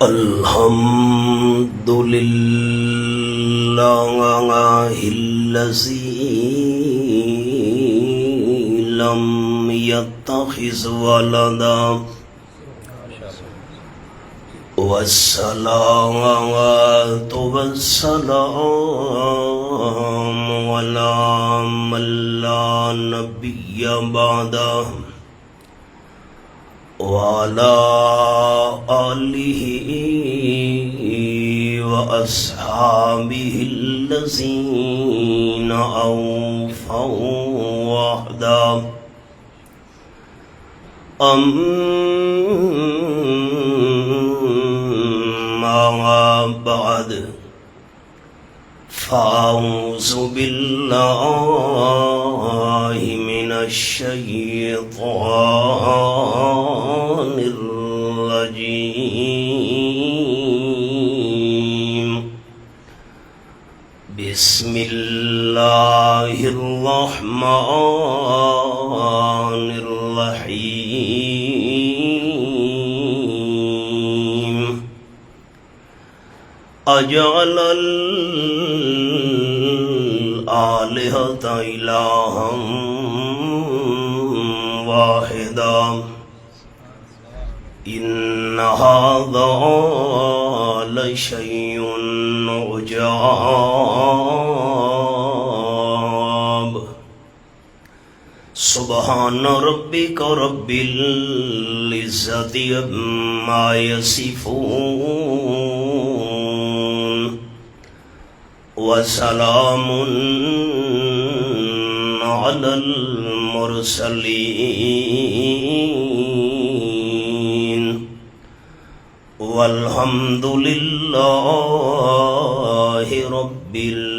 الحمد لله الذي لم يتخذ ولدا والصلاة والسلام على من لا نبي بعده وعلى آله وأصحابه الذين أوفوا وحده أما بعد فأعوذ بالله من الشيطان الرجيم بسم الله الرحمن الرحيم أجعل الآلهة إلها واحدا إن هذا لشيء عجاب سبحان ربك رب العزة عما يصفون وسلام على المرسلين والحمد لله رب العالمين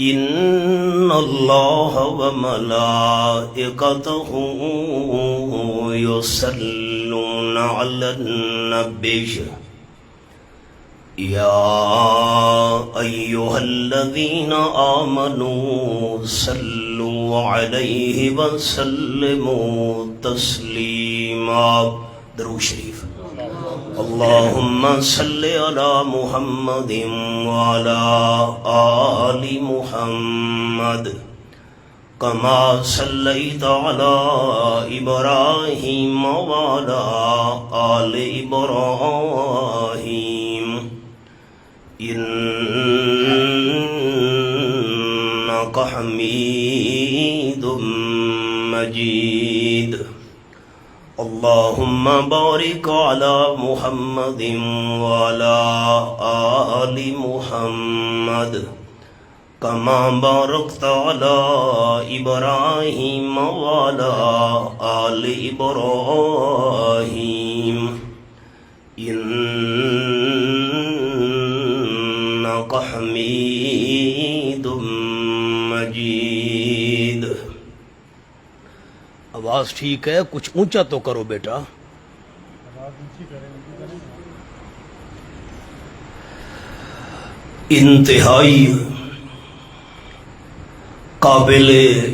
إن الله وملائكته يصلون على النبي يا أيها الذين آمنوا صلوا عليه وسلموا تسليما درود شریف اللهم صل على محمد وعلى آل محمد كما صليت على إبراهيم وعلى آل إبراهيم إنك حميد مجيد اللهم بارك على محمد وعلى آل محمد كما باركت على إبراهيم وعلى آل إبراهيم إنك حميد مجيد آواز ٹھیک ہے، کچھ اونچا تو کرو بیٹا. انتہائی قابل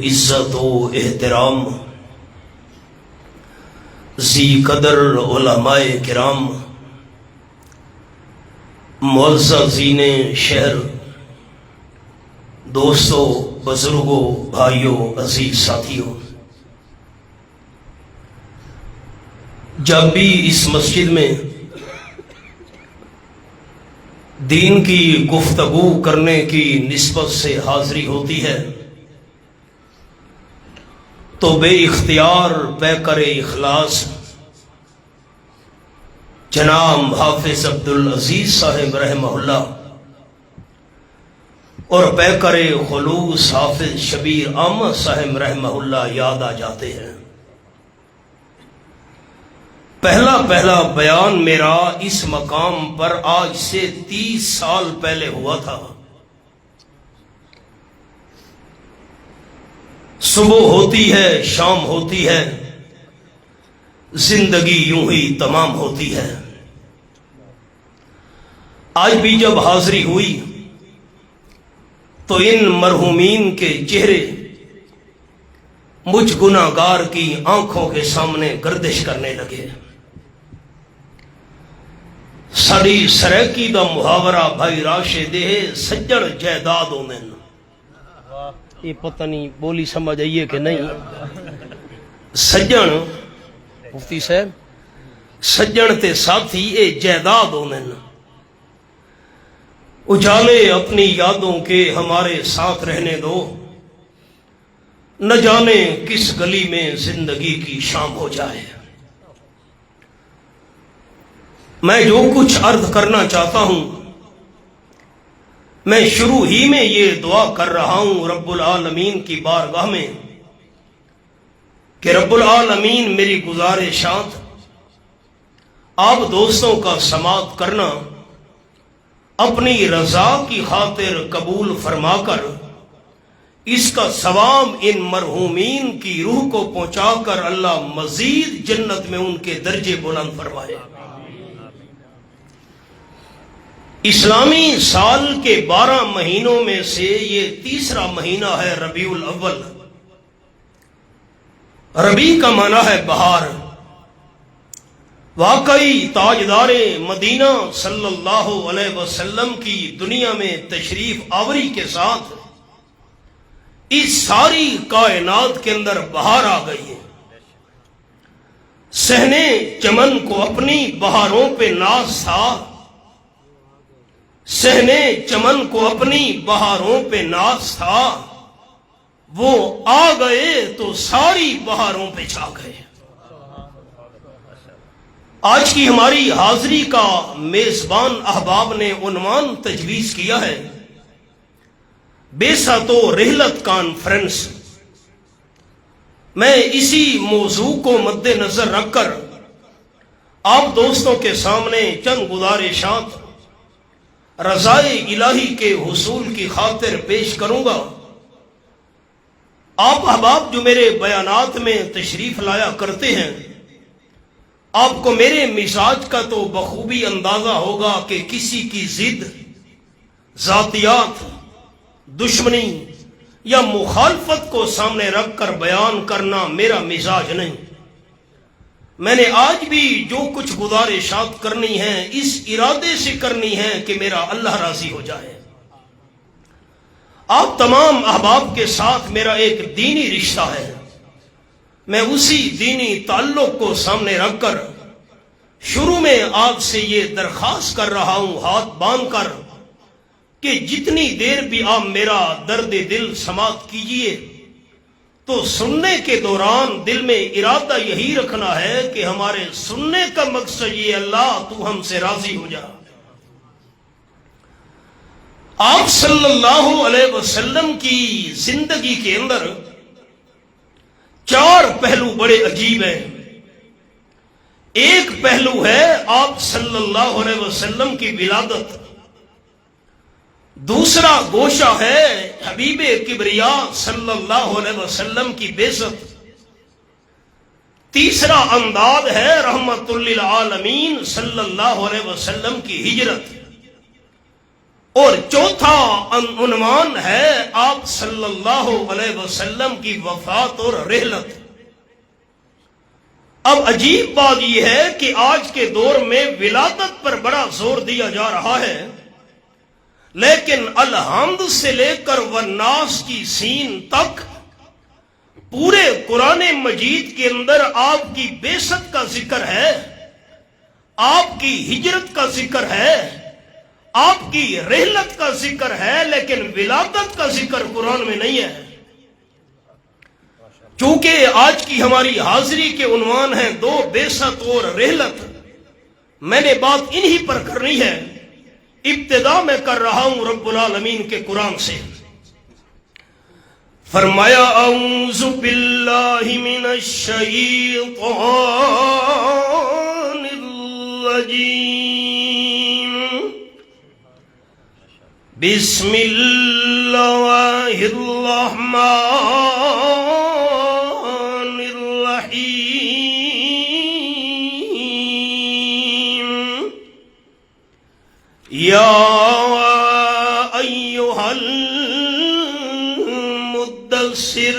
عزت و احترام ذی قدر علماء کرام، معززین شہر، دوستوں، بزرگوں، بھائیوں، عزیز ساتھیوں، جب بھی اس مسجد میں دین کی گفتگو کرنے کی نسبت سے حاضری ہوتی ہے تو بے اختیار پیکر اخلاص جناب حافظ عبدالعزیز صاحب رحمہ اللہ اور پیکر خلوص حافظ شبیر احمد صاحب رحمہ اللہ یاد آ جاتے ہیں. پہلا بیان میرا اس مقام پر آج سے 30 سال پہلے ہوا تھا. صبح ہوتی ہے، شام ہوتی ہے، زندگی یوں ہی تمام ہوتی ہے. آج بھی جب حاضری ہوئی تو ان مرحومین کے چہرے مجھ گناہگار کی آنکھوں کے سامنے گردش کرنے لگے۔ ساری سریکی دا محاورہ بھائی راشد ہے، سجڑ جائیداد ہوندے نے۔ یہ پتہ نہیں بولی سمجھ آئیے کہ نہیں۔ سجن مفتی صاحب سجن تے ساتھی اے جائیداد ہوندے نے۔ اجالے اپنی یادوں کے ہمارے ساتھ رہنے دو، نہ جانے کس گلی میں زندگی کی شام ہو جائے۔ میں جو کچھ عرض کرنا چاہتا ہوں، میں شروع ہی میں یہ دعا کر رہا ہوں رب العالمین کی بارگاہ میں کہ رب العالمین میری گزارشات آپ دوستوں کا سماعت کرنا، اپنی رضا کی خاطر قبول فرما کر اس کا ثواب ان مرحومین کی روح کو پہنچا کر اللہ مزید جنت میں ان کے درجے بلند فرمائے۔ اسلامی سال کے 12 مہینوں میں سے یہ تیسرا مہینہ ہے ربیع الاول۔ ربیع کا معنی ہے بہار۔ واقعی تاجدار مدینہ صلی اللہ علیہ وسلم کی دنیا میں تشریف آوری کے ساتھ اس ساری کائنات کے اندر بہار آ گئی ہے۔ صحنے چمن کو اپنی بہاروں پہ ناز تھا، صحنے چمن کو اپنی بہاروں پہ ناز تھا، وہ آ گئے تو ساری بہاروں پہ چھا گئے۔ آج کی ہماری حاضری کا میزبان احباب نے عنوان تجویز کیا ہے بیسات و رحلت کانفرنس۔ میں اسی موضوع کو مد نظر رکھ کر آپ دوستوں کے سامنے چند گزارشات رضائے الہی کے حصول کی خاطر پیش کروں گا۔ آپ احباب جو میرے بیانات میں تشریف لایا کرتے ہیں، آپ کو میرے مزاج کا تو بخوبی اندازہ ہوگا کہ کسی کی ضد، ذاتیات، دشمنی یا مخالفت کو سامنے رکھ کر بیان کرنا میرا مزاج نہیں۔ میں نے آج بھی جو کچھ گزارشات کرنی ہے اس ارادے سے کرنی ہے کہ میرا اللہ راضی ہو جائے۔ آپ تمام احباب کے ساتھ میرا ایک دینی رشتہ ہے، میں اسی دینی تعلق کو سامنے رکھ کر شروع میں آپ سے یہ درخواست کر رہا ہوں ہاتھ باندھ کر کہ جتنی دیر بھی آپ میرا درد دل سماعت کیجئے تو سننے کے دوران دل میں ارادہ یہی رکھنا ہے کہ ہمارے سننے کا مقصد یہ اللہ تو ہم سے راضی ہو جا۔ آپ صلی اللہ علیہ وسلم کی زندگی کے اندر 4 پہلو بڑے عجیب ہیں۔ ایک پہلو ہے آپ صلی اللہ علیہ وسلم کی ولادت، دوسرا گوشہ ہے حبیب کبریا صلی اللہ علیہ وسلم کی بعثت، تیسرا انداز ہے رحمت للعالمین صلی اللہ علیہ وسلم کی ہجرت، اور چوتھا عنوان ہے آپ صلی اللہ علیہ وسلم کی وفات اور رحلت۔ اب عجیب بات یہ ہے کہ آج کے دور میں ولادت پر بڑا زور دیا جا رہا ہے، لیکن الحمد سے لے کر والناس کی سین تک پورے قرآن مجید کے اندر آپ کی بعثت کا ذکر ہے، آپ کی ہجرت کا ذکر ہے، آپ کی رحلت کا ذکر ہے، لیکن ولادت کا ذکر قرآن میں نہیں ہے۔ چونکہ آج کی ہماری حاضری کے عنوان ہیں 2 بعثت اور رحلت، میں نے بات انہی پر کرنی ہے۔ ابتدا میں کر رہا ہوں رب العالمین کے قرآن سے۔ فرمایا اعوذ باللہ من الشیطان الرجیم، بسم اللہ الرحمن یا ایھا المدثر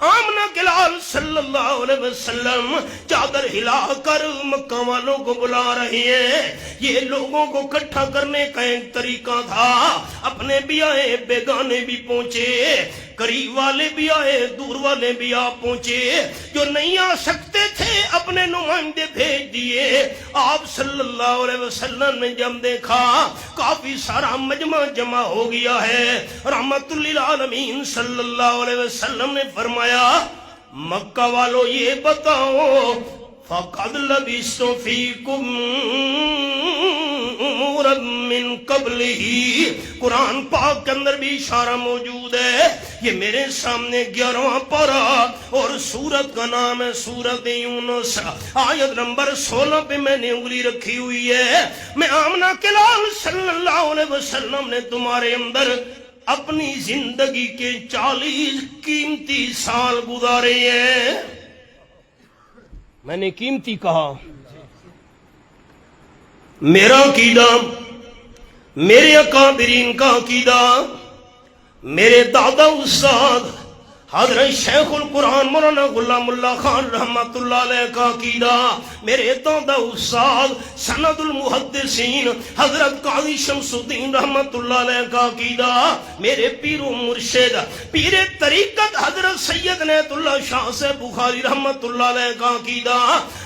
آمنہ کے لال صلی اللہ علیہ وسلم چادر ہلا کر مکہ والوں کو بلا رہی ہیں. یہ لوگوں کو اکٹھا کرنے کا ایک طریقہ تھا. اپنے بھی آئے, بیگانے بھی پہنچے, قریب والے بھی آئے, دور والے بھی آ پہنچے. جو نہیں آ سکتے تھے اپنے نمائندے بھیج دیے. آپ صلی اللہ علیہ وسلم نے جب دیکھا کافی سارا مجمع جمع ہو گیا ہے, رحمت للعالمین صلی اللہ علیہ وسلم نے فرمایا مکہ والو یہ بتاؤ فَقَدْ لَبِثْتُ فِيكُمْ أُمُورًا مِّن قَبْلِهِ. قرآن پاک کے اندر بھی اشارہ موجود ہے. یہ میرے سامنے 11واں پارہ اور سورت کا نام ہے سورت یونس. آیت نمبر 16 پہ میں نے انگلی رکھی ہوئی ہے. میں آمنہ کے لال صلی اللہ علیہ وسلم نے تمہارے اندر اپنی زندگی کے 40 قیمتی سال گزارے ہیں. میں نے قیمتی کہا. میرا عقیدہ, میرے اکابرین کا عقیدہ, میرے دادا استاد حضرت شیخ القرآن مولانا غلام اللہ خان رحمت اللہ علیہ کا عقیدہ, میرے دادا استاد سند المحدثین حضرت قاضی شمس الدین رحمت اللہ علیہ کا عقیدہ, میرے پیر و مرشد پیر طریقت حضرت سید نیت اللہ شاہ سے بخاری رحمت اللہ علیہ کا عقیدہ,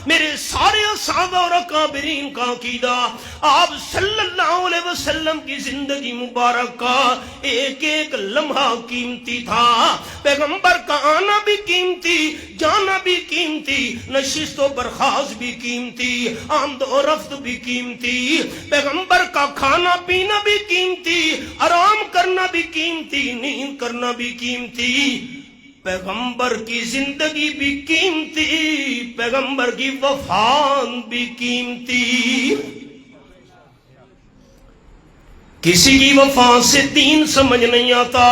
میرے سارے اساتذہ اور اکابرین کا عقیدہ. آپ صلی اللہ علیہ وسلم کی زندگی مبارک کا ایک ایک لمحہ قیمتی تھا. پیغمبر کا آنا بھی قیمتی, جانا بھی قیمتی, نشست و برخاست بھی قیمتی, آمد و رفت بھی قیمتی. پیغمبر کا کھانا پینا بھی قیمتی, آرام کرنا بھی قیمتی, نیند کرنا بھی قیمتی. پیغمبر کی زندگی بھی قیمتی, پیغمبر کی وفات بھی قیمتی. کسی کی وفات سے دین سمجھ نہیں آتا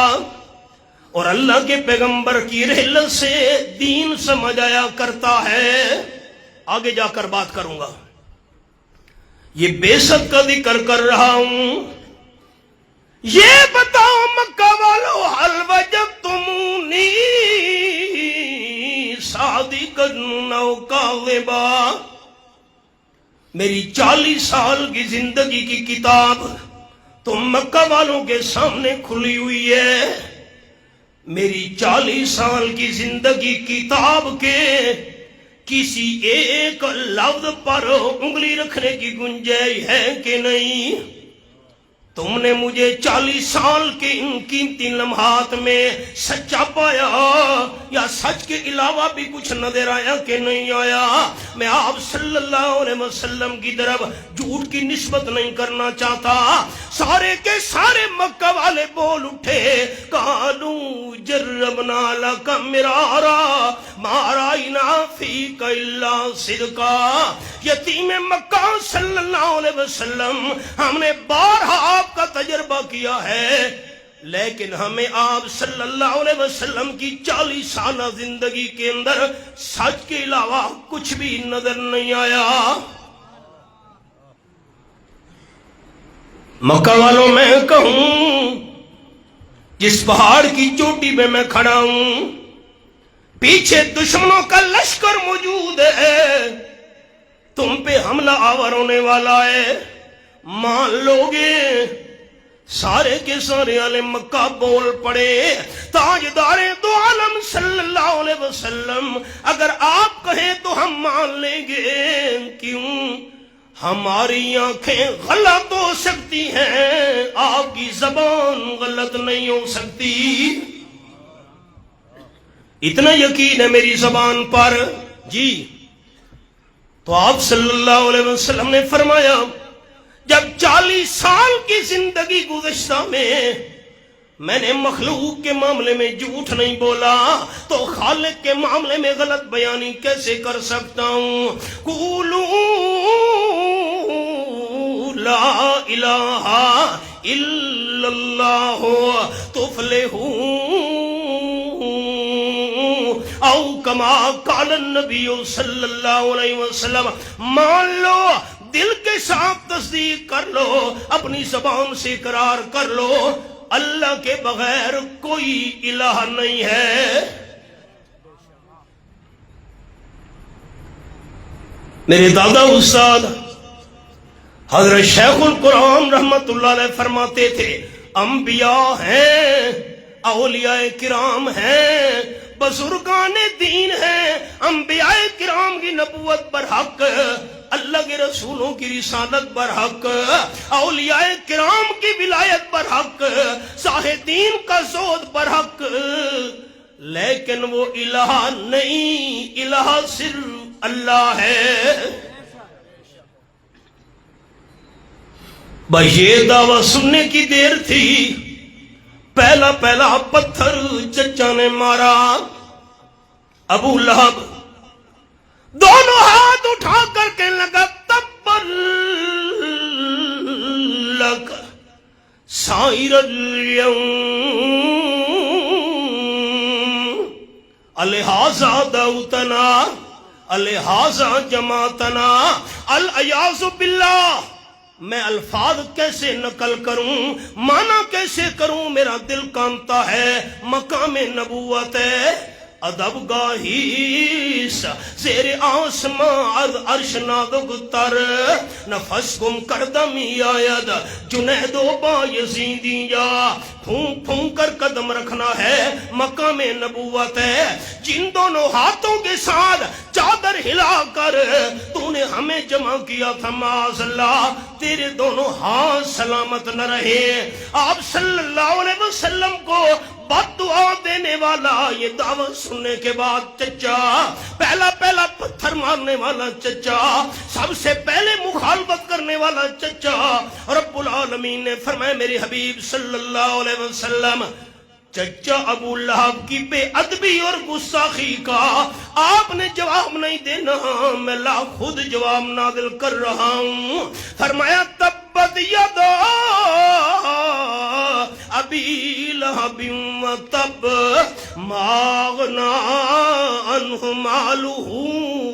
اور اللہ کے پیغمبر کی رحلت سے دین سمجھ آیا کرتا ہے. آگے جا کر بات کروں گا. یہ بیست کا ذکر کر رہا ہوں. یہ بتاؤ مکہ والو حل وجدتمونی صادقا او کاذبا. میری 40 سال کی زندگی کی کتاب تم مکہ والوں کے سامنے کھلی ہوئی ہے. میری 40 سال کی زندگی کتاب کے کسی ایک لفظ پر انگلی رکھنے کی گنجائش ہے کہ نہیں؟ تم نے مجھے 40 سال کے ان قیمتی لمحات میں سچا پایا یا سچ کے علاوہ بھی کچھ نظر آیا کہ نہیں آیا؟ میں آپ صلی اللہ علیہ وسلم کی طرف جھوٹ کی نسبت نہیں کرنا چاہتا. سارے کے سارے مکہ والے بول اٹھے, قالو جربنا لک مرارا ما رأینا فیک الا صدقا. یتیم مکہ صلی اللہ علیہ وسلم, ہم نے بارہا آپ کا تجربہ کیا ہے لیکن ہمیں آپ صلی اللہ علیہ وسلم کی 40 سالہ زندگی کے اندر سچ کے علاوہ کچھ بھی نظر نہیں آیا. مکہ والوں میں کہوں جس پہاڑ کی چوٹی پہ میں کھڑا ہوں پیچھے دشمنوں کا لشکر موجود ہے, تم پہ حملہ آور ہونے والا ہے, مان لو گے؟ سارے کے سارے اہل مکہ بول پڑے. تاجدار دو عالم صلی اللہ علیہ وسلم, اگر آپ کہیں تو ہم مان لیں گے. کیوں؟ ہماری آنکھیں غلط ہو سکتی ہیں, آپ کی زبان غلط نہیں ہو سکتی. اتنا یقین ہے میری زبان پر. جی تو آپ صلی اللہ علیہ وسلم نے فرمایا جب 40 سال کی زندگی گزشتہ میں نے مخلوق کے معاملے میں جھوٹ نہیں بولا تو خالق کے معاملے میں غلط بیانی کیسے کر سکتا ہوں؟ قولوا لا الہ الا اللہ تفلحون او کما قال النبی صلی اللہ علیہ وسلم. مان لو, دل کے ساتھ تصدیق کر لو, اپنی زبان سے اقرار کر لو, اللہ کے بغیر کوئی الہ نہیں ہے. میرے دادا استاد حضرت شیخ القرآن رحمت اللہ علیہ فرماتے تھے انبیاء ہیں، اولیاء کرام ہیں، بزرگان دین ہیں، انبیاء کرام کی نبوت پر حق، اللہ کے رسولوں کی رسالت پر حق، اولیاء کرام کی ولایت پر حق، زاہدین کا زہد پر حق، لیکن وہ الہ نہیں، الہ صرف اللہ ہے۔ بھائی یہ دعویٰ سننے کی دیر تھی، پہلا پتھر چچا نے مارا۔ ابو لہب دونوں ہاتھ اٹھا کر کہنے لگا تبر لک سائر اليوم الہذا دعوتنا الہذا جماعتنا العیاذ باللہ۔ میں الفاظ کیسے نقل کروں، معنی کیسے کروں، میرا دل کانتا ہے، مقام نبوت ہے، ادب گاہی زیر آسمان عرش نازک تر، نفس گم کردمی آید جنید و بایزیدی، یا پھونک پھونک کر قدم رکھنا ہے، مقام نبوت ہے۔ جن دونوں ہاتھوں کے ساتھ چادر ہلا کر تو نے ہمیں جمع کیا تھا، معاذ اللہ تیرے دونوں ہاتھ سلامت نہ رہے۔ آپ صلی اللہ علیہ وسلم کو بد دعا دینے والا، یہ دعوت سننے کے بعد چچا، پہلا پتھر مارنے والا چچا، سب سے پہلے مخالفت کرنے والا چچا، رب العالمین نے فرمایا میرے حبیب صلی اللہ علیہ وسلم چچا ابو لہب کی بے ادبی اور گستاخی کا آپ نے جواب نہیں دینا، میں خود جواب نازل کر رہا ہوں۔ فرمایا تبت یدا ابی لہب وتب ما اغنی عنہ مالہ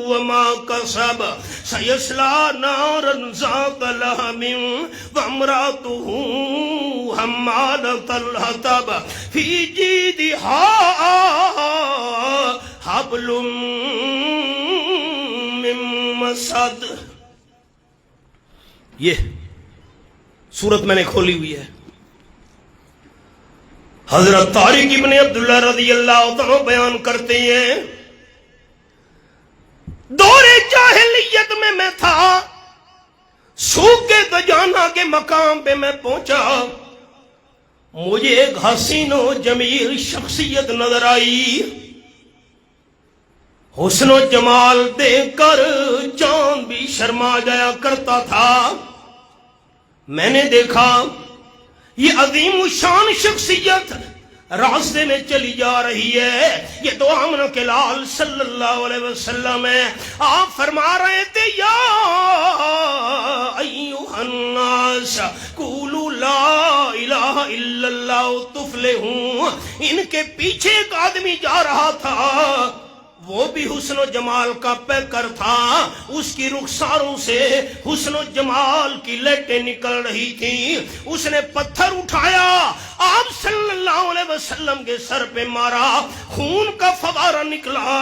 وما کسب سیصلی نارا ذات لہب وامرأتہ حمالۃ الحطب فی جیدہا حبل من مسد۔ یہ سورت میں نے کھولی ہوئی ہے، حضرت طارق ابن عبداللہ رضی اللہ عنہ بیان کرتے ہیں دور جاہلیت میں تھا، سوکھے دجانہ کے مقام پہ میں پہنچا، مجھے ایک حسین و جمیل شخصیت نظر آئی، حسن و جمال دیکھ کر چاند بھی شرما جایا کرتا تھا۔ میں نے دیکھا یہ عظیم الشان شخصیت راستے میں چلی جا رہی ہے، یہ تو آمنہ کے لال صلی اللہ علیہ وسلم ہے۔ آپ فرما رہے تھے یا ایھا الناس قولوا لا الہ الا اللہ تفلحون۔ ان کے پیچھے ایک آدمی جا رہا تھا، وہ بھی حسن و جمال کا پیکر تھا، اس کی رخساروں سے حسن و جمال کی لہٹیں نکل رہی تھیں۔ اس نے پتھر اٹھایا، آپ صلی اللہ علیہ وسلم کے سر پہ مارا، خون کا فوارہ نکلا۔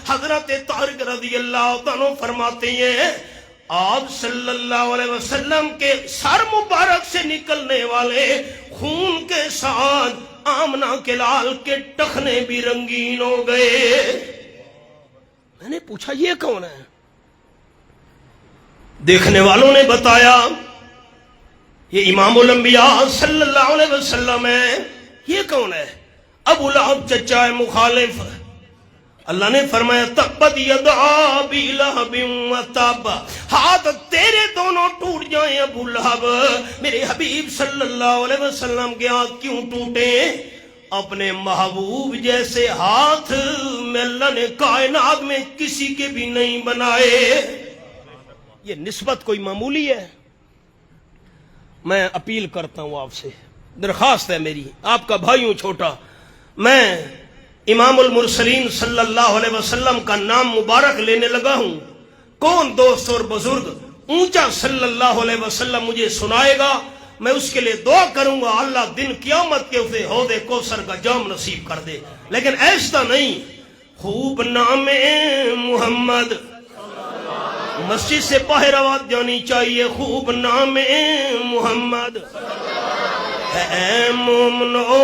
حضرت طارق رضی اللہ عنہ فرماتے ہیں آپ صلی اللہ علیہ وسلم کے سر مبارک سے نکلنے والے خون کے ساتھ آمنہ کے لال کے ٹخنے بھی رنگین ہو گئے۔ میں نے پوچھا یہ کون ہے؟ دیکھنے والوں نے بتایا یہ امام الانبیاء صلی اللہ علیہ وسلم ہے۔ یہ کون ہے؟ ابو لہب چچا ہے، مخالف۔ اللہ نے فرمایا تبت یدا ابی لہب وتب، ہاتھ تیرے دونوں ٹوٹ جائیں ابو لہب۔ میرے حبیب صلی اللہ علیہ وسلم کے ہاتھ کیوں ٹوٹے؟ اپنے محبوب جیسے ہاتھ میں اللہ نے کائنات میں کسی کے بھی نہیں بنائے۔ یہ نسبت کوئی معمولی ہے؟ میں اپیل کرتا ہوں آپ سے، درخواست ہے میری، آپ کا بھائی ہوں چھوٹا، میں امام المرسلین صلی اللہ علیہ وسلم کا نام مبارک لینے لگا ہوں۔ کون دوست اور بزرگ اونچا صلی اللہ علیہ وسلم مجھے سنائے گا، میں اس کے لیے دعا کروں گا اللہ دن قیامت کے اسے حوض کوثر کا جام نصیب کر دے۔ لیکن ایسا نہیں، خوب نام محمد مسجد سے باہر آواز جانی چاہیے، خوب نام محمد ہے مومنو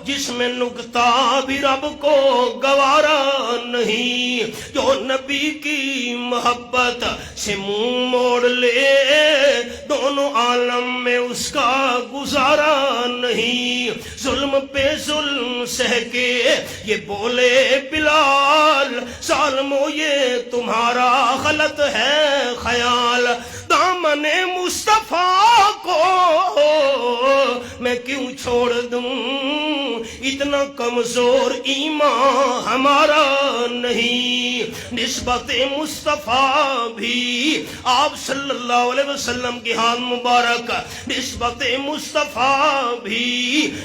جس میں نکتہ بھی رب کو گوارا نہیں، جو نبی کی محبت سے منہ موڑ لے دونوں عالم میں اس کا گزارا نہیں۔ ظلم پہ ظلم سہ کے یہ بولے بلال، ظالمو یہ تمہارا غلط ہے خیال، دامن مصطفیٰ کو میں کیوں چھوڑ دوں، اتنا کمزور ایمان ہمارا نہیں۔ نسبت مصطفیٰ بھی آپ صلی اللہ علیہ وسلم کی ہاتھ مبارک، نسبت مصطفیٰ بھی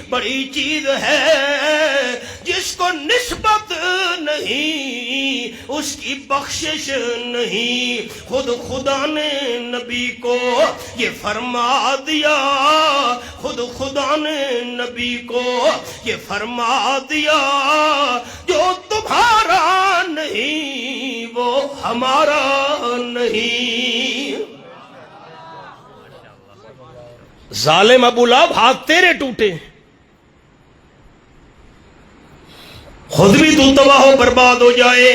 بڑی چیز ہے، جس کو نسبت نہیں اس کی بخشش نہیں۔ خود خدا نے نبی کو یہ فرما دیا، خود خدا نے نبی کو یہ فرما دیا، جو تمہارا نہیں وہ ہمارا نہیں۔ ظالم ابو لہب ہاتھ تیرے ٹوٹے، خود بھی تو تباہ و برباد ہو جائے۔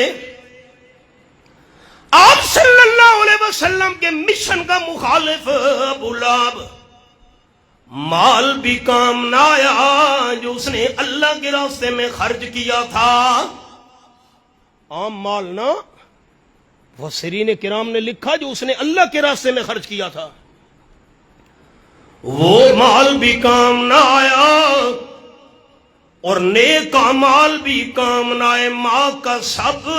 آپ صلی اللہ علیہ وسلم کے مشن کا مخالف ابو لہب، مال بھی کام نہ آیا جو اس نے اللہ کے راستے میں خرچ کیا تھا، عام مال نہ، مفسرین کرام نے لکھا جو اس نے اللہ کے راستے میں خرچ کیا تھا، وہ مال بھی کام نہ آیا، اور نیک اعمال بھی کام نہ آئے۔ ماں کا سب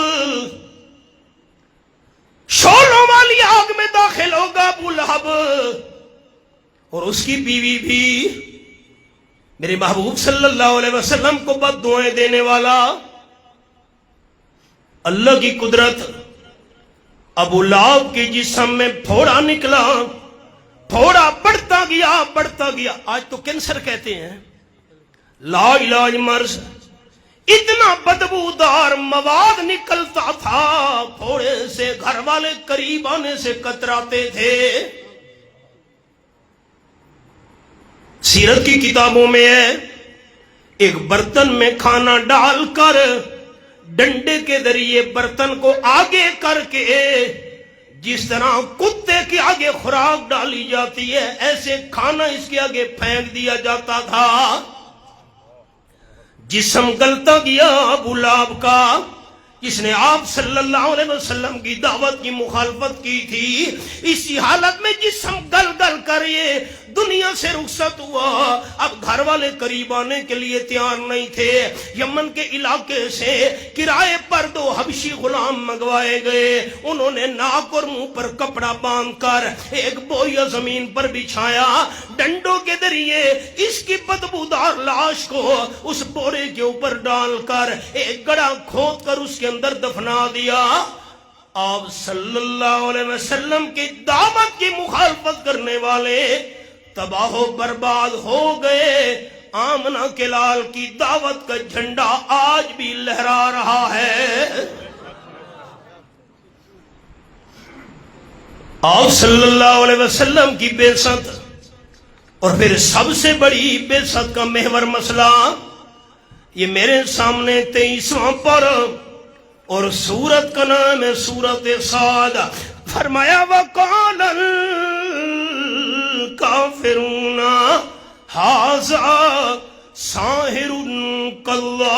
شعلوں والی آگ میں داخل ہوگا ابو لہب، اور اس کی بیوی بھی، میرے محبوب صلی اللہ علیہ وسلم کو بد دعائیں دینے والا۔ اللہ کی قدرت، ابو لہب کے جسم میں پھوڑا نکلا، پھوڑا بڑھتا گیا بڑھتا گیا، آج تو کینسر کہتے ہیں، لا علاج مرض، اتنا بدبودار مواد نکلتا تھا پھوڑے سے، گھر والے قریب آنے سے کتراتے تھے۔ سیرت کی کتابوں میں ہے، ایک برتن میں کھانا ڈال کر ڈنڈے کے ذریعے برتن کو آگے کر کے، جس طرح کتے کے آگے خوراک ڈالی جاتی ہے ایسے کھانا اس کے آگے پھینک دیا جاتا تھا۔ جسم گلتا گیا ابو لہب کا، جس نے آپ صلی اللہ علیہ وسلم کی دعوت کی مخالفت کی تھی، اسی حالت میں جسم گل گل کر یہ دنیا سے رخصت ہوا۔ اب گھر والے قریب آنے کے لیے تیار نہیں تھے، یمن کے علاقے سے کرائے پر 2 حبشی غلام منگوائے گئے، انہوں نے ناک اور منہ پر کپڑا باندھ کر ایک بوریہ زمین پر بچھایا، ڈنڈوں کے ذریعے اس کی بدبودار لاش کو اس بورے کے اوپر ڈال کر ایک گڑھا کھود کر اس کے اندر دفنا دیا۔ آپ صلی اللہ علیہ وسلم کی دعوت کی مخالفت کرنے والے تباہ و برباد ہو گئے۔ آمنہ کے لال کی دعوت کا جھنڈا آج بھی لہرا رہا ہے۔ آپ صلی اللہ علیہ وسلم کی بعثت، اور پھر سب سے بڑی بعثت کا محور مسئلہ یہ میرے سامنے 23واں پر، اور سورت کا نام ہے سورت صاد۔ فرمایا وَقَالَ الْكَافِرُونَ هَذَا سَاحِرٌ كَذَّابٌ۔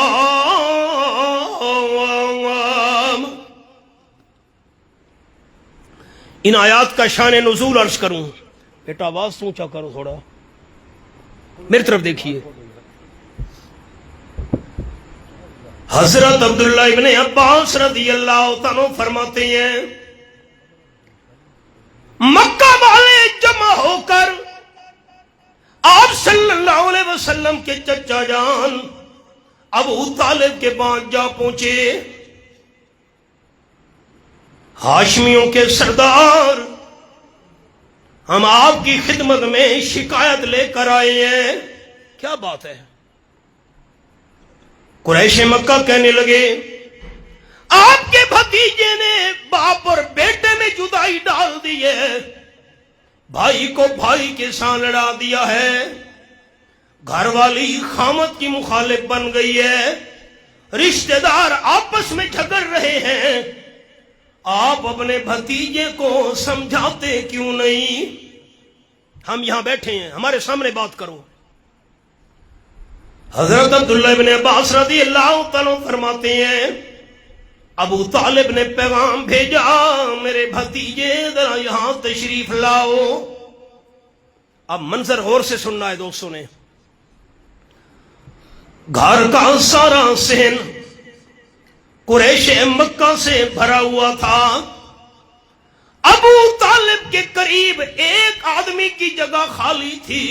ان آیات کا شان نزول عرض کروں، بیٹا آواز اونچا کرو تھوڑا، میری طرف دیکھیے۔ حضرت عبداللہ ابن عباس رضی اللہ عنہ فرماتے ہیں، مکہ والے جمع ہو کر آپ صلی اللہ علیہ وسلم کے چچا جان ابو طالب کے پاس جا پہنچے۔ ہاشمیوں کے سردار، ہم آپ کی خدمت میں شکایت لے کر آئے ہیں۔ کیا بات ہے؟ قریش مکہ کہنے لگے، آپ کے بھتیجے نے باپ اور بیٹے میں بھائی کو بھائی کے ساتھ لڑا دیا ہے، گھر والی خامد کی مخالف بن گئی ہے، رشتہ دار آپس میں جھگڑ رہے ہیں، آپ اپنے بھتیجے کو سمجھاتے کیوں نہیں؟ ہم یہاں بیٹھے ہیں، ہمارے سامنے بات کرو۔ حضرت عبداللہ ابن عباس رضی اللہ تعالیٰ فرماتے ہیں ابو طالب نے پیغام بھیجا، میرے بھتیجے ذرا یہاں تشریف لاؤ۔ اب منظر غور سے سننا ہے دوستوں نے، گھر کا سارا صحن قریش مکہ سے بھرا ہوا تھا، ابو طالب کے قریب ایک آدمی کی جگہ خالی تھی۔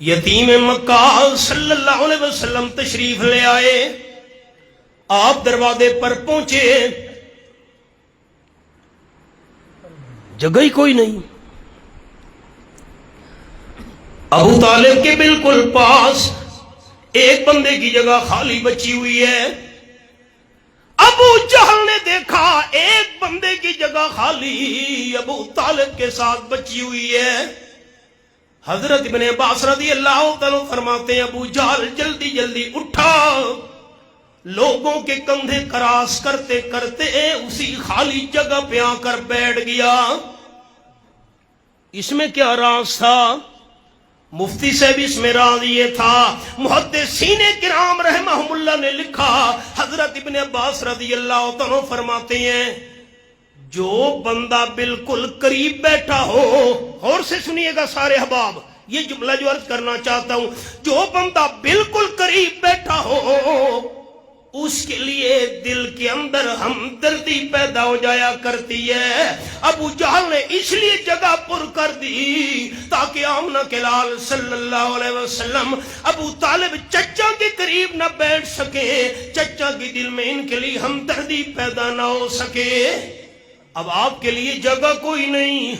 یتیم مکہ صلی اللہ علیہ وسلم تشریف لے آئے، آپ دروازے پر پہنچے، جگہ ہی کوئی نہیں، ابو طالب کے بالکل پاس ایک بندے کی جگہ خالی بچی ہوئی ہے۔ ابو جہل نے دیکھا ایک بندے کی جگہ خالی ابو طالب کے ساتھ بچی ہوئی ہے۔ حضرت ابن عباس رضی اللہ تعالیٰ فرماتے ہیں ابو جہل جلدی جلدی اٹھا، لوگوں کے کندھے کراس کرتے کرتے اسی خالی جگہ پہ آ کر بیٹھ گیا۔ اس میں کیا راز تھا؟ مفتی صاحب اس میں راز یہ تھا، محدثین کرام رحمہم اللہ نے لکھا، حضرت ابن عباس رضی اللہ تعالیٰ فرماتے ہیں جو بندہ بالکل قریب بیٹھا ہو، اور سے سنیے گا سارے احباب، یہ جملہ جو عرض کرنا چاہتا ہوں، جو بندہ بالکل قریب بیٹھا ہو اس کے لیے دل کے اندر ہمدردی پیدا ہو جایا کرتی ہے۔ ابو جہل نے اس لیے جگہ پر کر دی تاکہ آمنہ کے لال صلی اللہ علیہ وسلم ابو طالب چچا کے قریب نہ بیٹھ سکے، چچا کے دل میں ان کے لیے ہمدردی پیدا نہ ہو سکے۔ اب آپ کے لیے جگہ کوئی نہیں،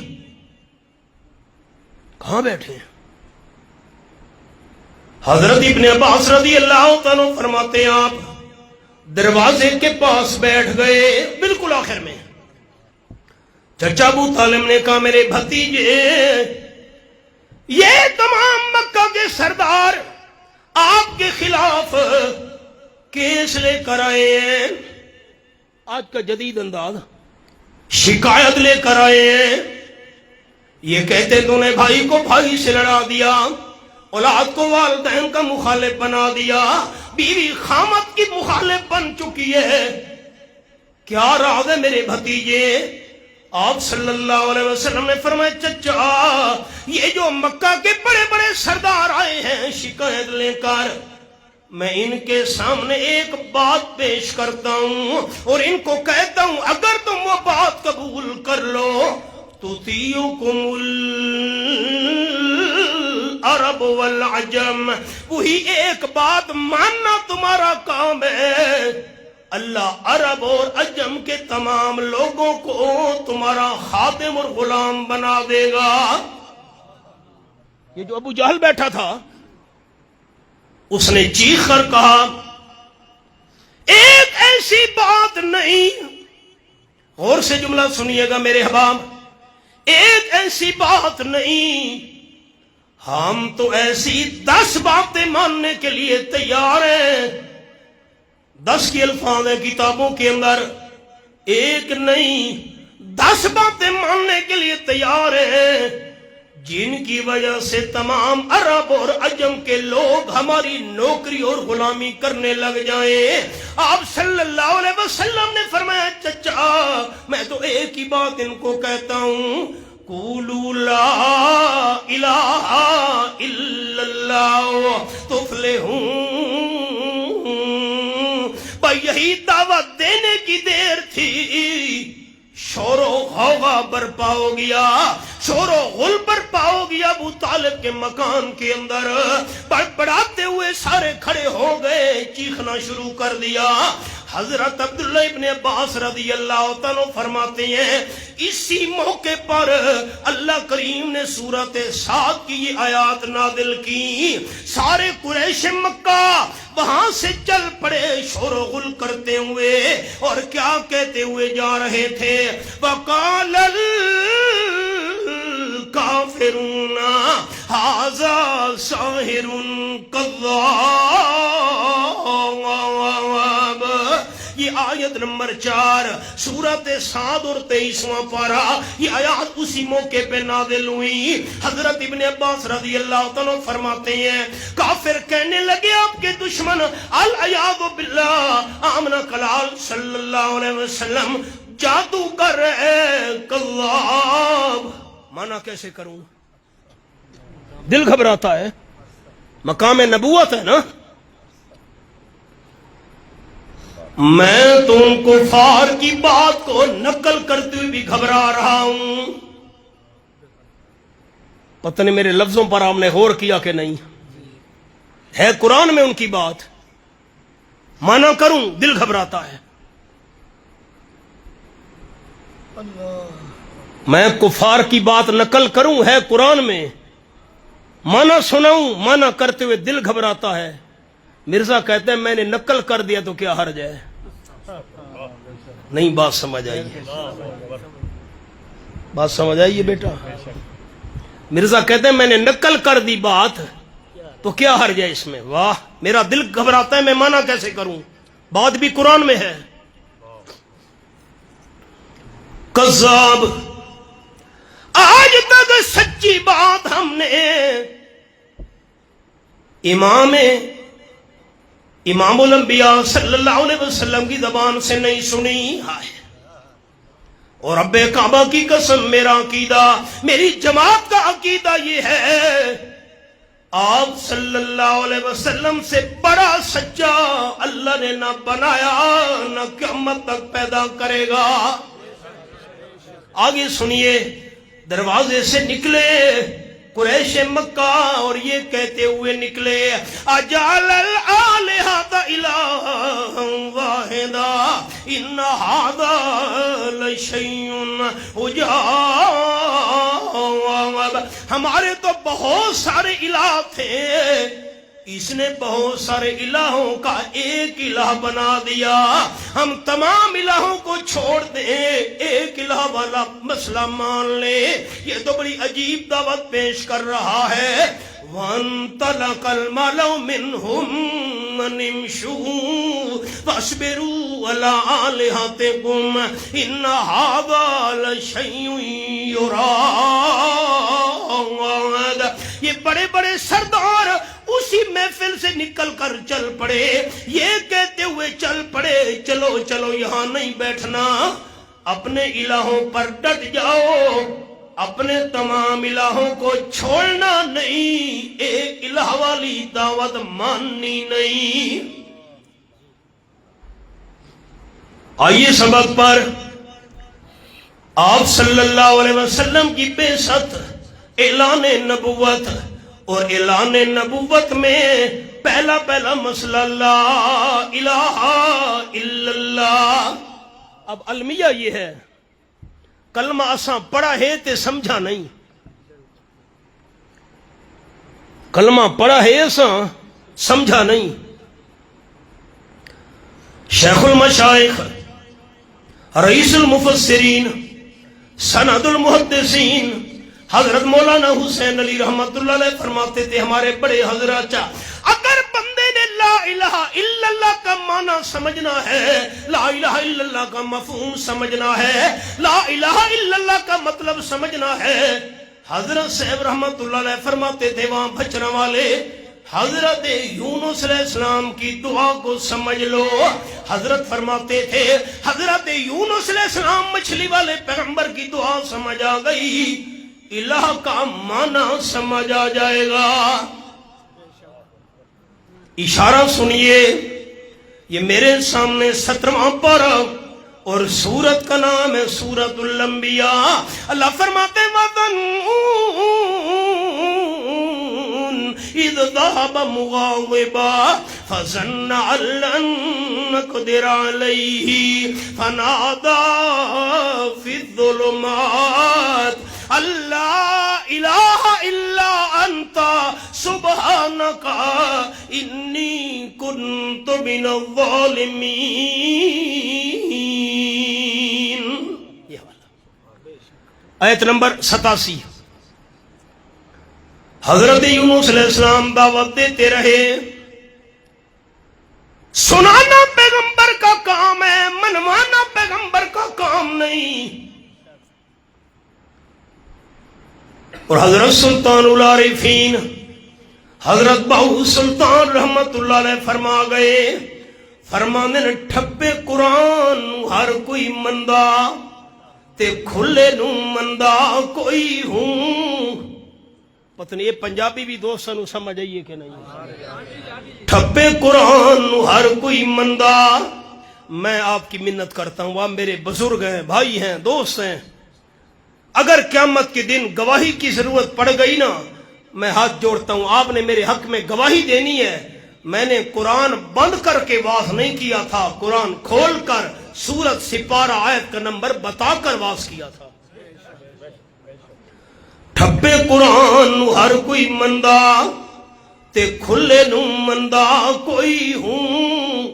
کہاں بیٹھے؟ حضرت ابن عباس رضی اللہ تعالیٰ فرماتے ہیں آپ دروازے کے پاس بیٹھ گئے، بالکل آخر میں۔ چچا ابو طالب نے کہا میرے بھتیجے، یہ تمام مکہ کے سردار آپ کے خلاف کیس لے کر آئے ہیں، آج کا جدید انداز، شکایت لے کر آئے ہیں، یہ کہتے تو نے بھائی کو بھائی سے لڑا دیا، اولاد کو والدین کا مخالف بنا دیا، بیوی خامد کی مخالف بن چکی ہے، کیا راز ہے میرے بھتیجے؟ آپ صلی اللہ علیہ وسلم نے فرمایا چچا یہ جو مکہ کے بڑے بڑے سردار آئے ہیں شکایت لے کر، میں ان کے سامنے ایک بات پیش کرتا ہوں اور ان کو کہتا ہوں اگر تم وہ بات قبول کر لو تطیعکم العرب والعجم، وہی ایک بات ماننا تمہارا کام ہے، اللہ عرب اور عجم کے تمام لوگوں کو تمہارا خادم اور غلام بنا دے گا۔ یہ جو ابو جہل بیٹھا تھا اس نے چیخ کر کہا ایک ایسی بات نہیں، غور سے جملہ سنیے گا میرے احباب، ایک ایسی بات نہیں، ہم تو ایسی 10 باتیں ماننے کے لیے تیار ہیں، 10 کے الفاظ ہیں کتابوں کے اندر، ایک نہیں 10 باتیں ماننے کے لیے تیار ہیں جن کی وجہ سے تمام عرب اور عجم کے لوگ ہماری نوکری اور غلامی کرنے لگ جائیں۔ آپ صلی اللہ علیہ وسلم نے فرمایا چچا میں تو ایک ہی بات ان کو کہتا ہوں، قولوا لا الہ الا اللہ تفلحون، یہی دعوت دینے کی دیر تھی، شور و غوغا برپا ہو گیا، شور و غل برپا ہو گیا ابو طالب کے مکان کے اندر، بڑبڑاتے ہوئے سارے کھڑے ہو گئے، چیخنا شروع کر دیا۔ حضرت عبداللہ ابن عباس رضی اللہ تعالیٰ فرماتے ہیں اسی موقع پر اللہ کریم نے سورۃ صاد کی یہ آیات نازل کی، سارے قریش مکہ وہاں سے چل پڑے شور و غل کرتے ہوئے، اور کیا کہتے ہوئے جا رہے تھے، وَقَالَ الکافرون ھذا ساحر کذاب۔ یہ آیت نمبر 4 سورت صاد اور 23واں پارہ، یہ آیات اسی موقع پہ نازل ہوئی۔ حضرت ابن عباس رضی اللہ تعالیٰ فرماتے ہیں کافر کہنے لگے آپ کے دشمن العیاذ باللہ آمنہ کلال صلی اللہ علیہ وسلم جادوگر ہے، کذاب۔ مانا کیسے کروں؟ دل گھبراتا ہے، مقام نبوت ہے نا۔ میں تو ان کفار کی بات کو نقل کرتے ہوئے بھی گھبرا رہا ہوں۔ پتہ نہیں میرے لفظوں پر آپ نے غور کیا کہ نہیں؟ ہے قرآن میں ان کی بات، مانا کروں دل گھبراتا ہے۔ میں کفار کی بات نقل کروں، ہے قرآن میں، مانا سناؤں، مانا کرتے ہوئے دل گھبراتا ہے۔ مرزا کہتے ہیں میں نے نقل کر دیا تو کیا حرج ہے؟ نہیں بات سمجھ آئی ہے، بات سمجھ آئی ہے بیٹا؟ مرزا کہتے ہیں میں نے نقل کر دی بات تو کیا حرج ہے اس میں؟ واہ، میرا دل گھبراتا ہے، میں مانا کیسے کروں؟ بات بھی قرآن میں ہے۔ کذاب، آج تک سچی بات ہم نے امام الانبیاء صلی اللہ علیہ وسلم کی زبان سے نہیں سنی ہے۔ اور رب کعبہ کی قسم میرا عقیدہ، میری جماعت کا عقیدہ یہ ہے آپ صلی اللہ علیہ وسلم سے بڑا سچا اللہ نے نہ بنایا نہ قیامت تک پیدا کرے گا۔ آگے سنیے، دروازے سے نکلے قریش مکہ اور یہ کہتے ہوئے نکلے اجعل الآلہۃ الہا واحدا ان ھذا لشیء عجاب۔ ہمارے تو بہت سارے الہ تھے، اس نے بہت سارے الہوں کا ایک الہ بنا دیا۔ ہم تمام الہوں کو چھوڑ دیں، ایک الہ والا مسئلہ مان لے، یہ تو بڑی عجیب دعوت پیش کر رہا ہے۔ وَانطَلَقَ الْمَلَأُ مِنْهُمْ أَنِ امْشُوا وَاصْبِرُوا عَلَىٰ آلِهَتِكُمْ إِنَّ هَٰذَا لَشَيْءٌ يُرَادُ۔ یہ بڑے بڑے سردار اسی محفل سے نکل کر چل پڑے، یہ کہتے ہوئے چل پڑے چلو چلو یہاں نہیں بیٹھنا، اپنے الہوں پر ڈٹ جاؤ، اپنے تمام الہوں کو چھوڑنا نہیں، ایک الہ والی دعوت ماننی نہیں۔ آئیے سبق پر آپ صلی اللہ علیہ وسلم کی بعثت، اعلان نبوت، اور اعلان نبوت میں پہلا مسئلہ لا الہ الا اللہ۔ اب المیہ یہ ہے، کلمہ اساں پڑھا ہے تے سمجھا نہیں، کلمہ پڑھا ہے اساں سمجھا نہیں۔ شیخ المشائخ، رئیس المفسرین، سند المحدثین حضرت مولانا حسین علی رحمت اللہ علیہ فرماتے تھے، ہمارے بڑے حضرات، اگر بندے نے لا الہ الا اللہ کا معنی سمجھنا ہے، لا الہ الا اللہ کا مفہوم سمجھنا ہے، لا الہ الا اللہ کا مطلب سمجھنا ہے، حضرت صاحب رحمت اللہ علیہ فرماتے تھے وہاں بچنا والے حضرت یونس علیہ السلام کی دعا کو سمجھ لو۔ حضرت فرماتے تھے حضرت یونس علیہ السلام مچھلی والے پیغمبر کی دعا سمجھ آ گئی، الہ کا معنی سمجھ آ جائے گا۔ اشارہ سنیے، یہ میرے سامنے 17واں پارہ اور سورت کا نام ہے سورت الانبیاء۔ اللہ فرماتے ہیں وَظَنُّونَ اِذْ ذَهَبَ مُغَاضِبًا فَظَنَّ أَن لَّن نَّقْدِرَ عَلَيْهِ فَنَادَىٰ فِي الظُّلُمَاتِ أَن لَّا إِلَٰهَ إِلَّا أَنتَ سُبْحَانَكَ إِنِّي كُنتُ مِنَ الظَّالِمِينَ۔ آیت نمبر 87۔ حضرت یونس علیہ السلام دعوت دیتے رہے. سنانا پیغمبر کا کام ہے، منوانا پیغمبر کا کام نہیں. اور حضرت سلطان العارفین حضرت بہو سلطان رحمت اللہ علیہ فرما گئے، فرمانے نے ٹھپے قرآن ہر کوئی مندہ تے کھلے نو مندہ کوئی ہوں. پتہ نہیں یہ پنجابی بھی دوستوں نو سمجھ آئیے کہ نہیں. ٹھپے قرآن ہر کوئی مندہ. میں آپ کی منت کرتا ہوں، آپ میرے بزرگ ہیں، بھائی ہیں، دوست ہیں، اگر قیامت کے دن گواہی کی ضرورت پڑ گئی نا، میں ہاتھ جوڑتا ہوں، آپ نے میرے حق میں گواہی دینی ہے. میں نے قرآن بند کر کے واز نہیں کیا تھا، قرآن کھول کر سورت سپارہ آیت کا نمبر بتا کر واز کیا تھا. ٹھپے قرآن ہر کوئی مندہ تے کھلے نو مندہ کوئی ہوں.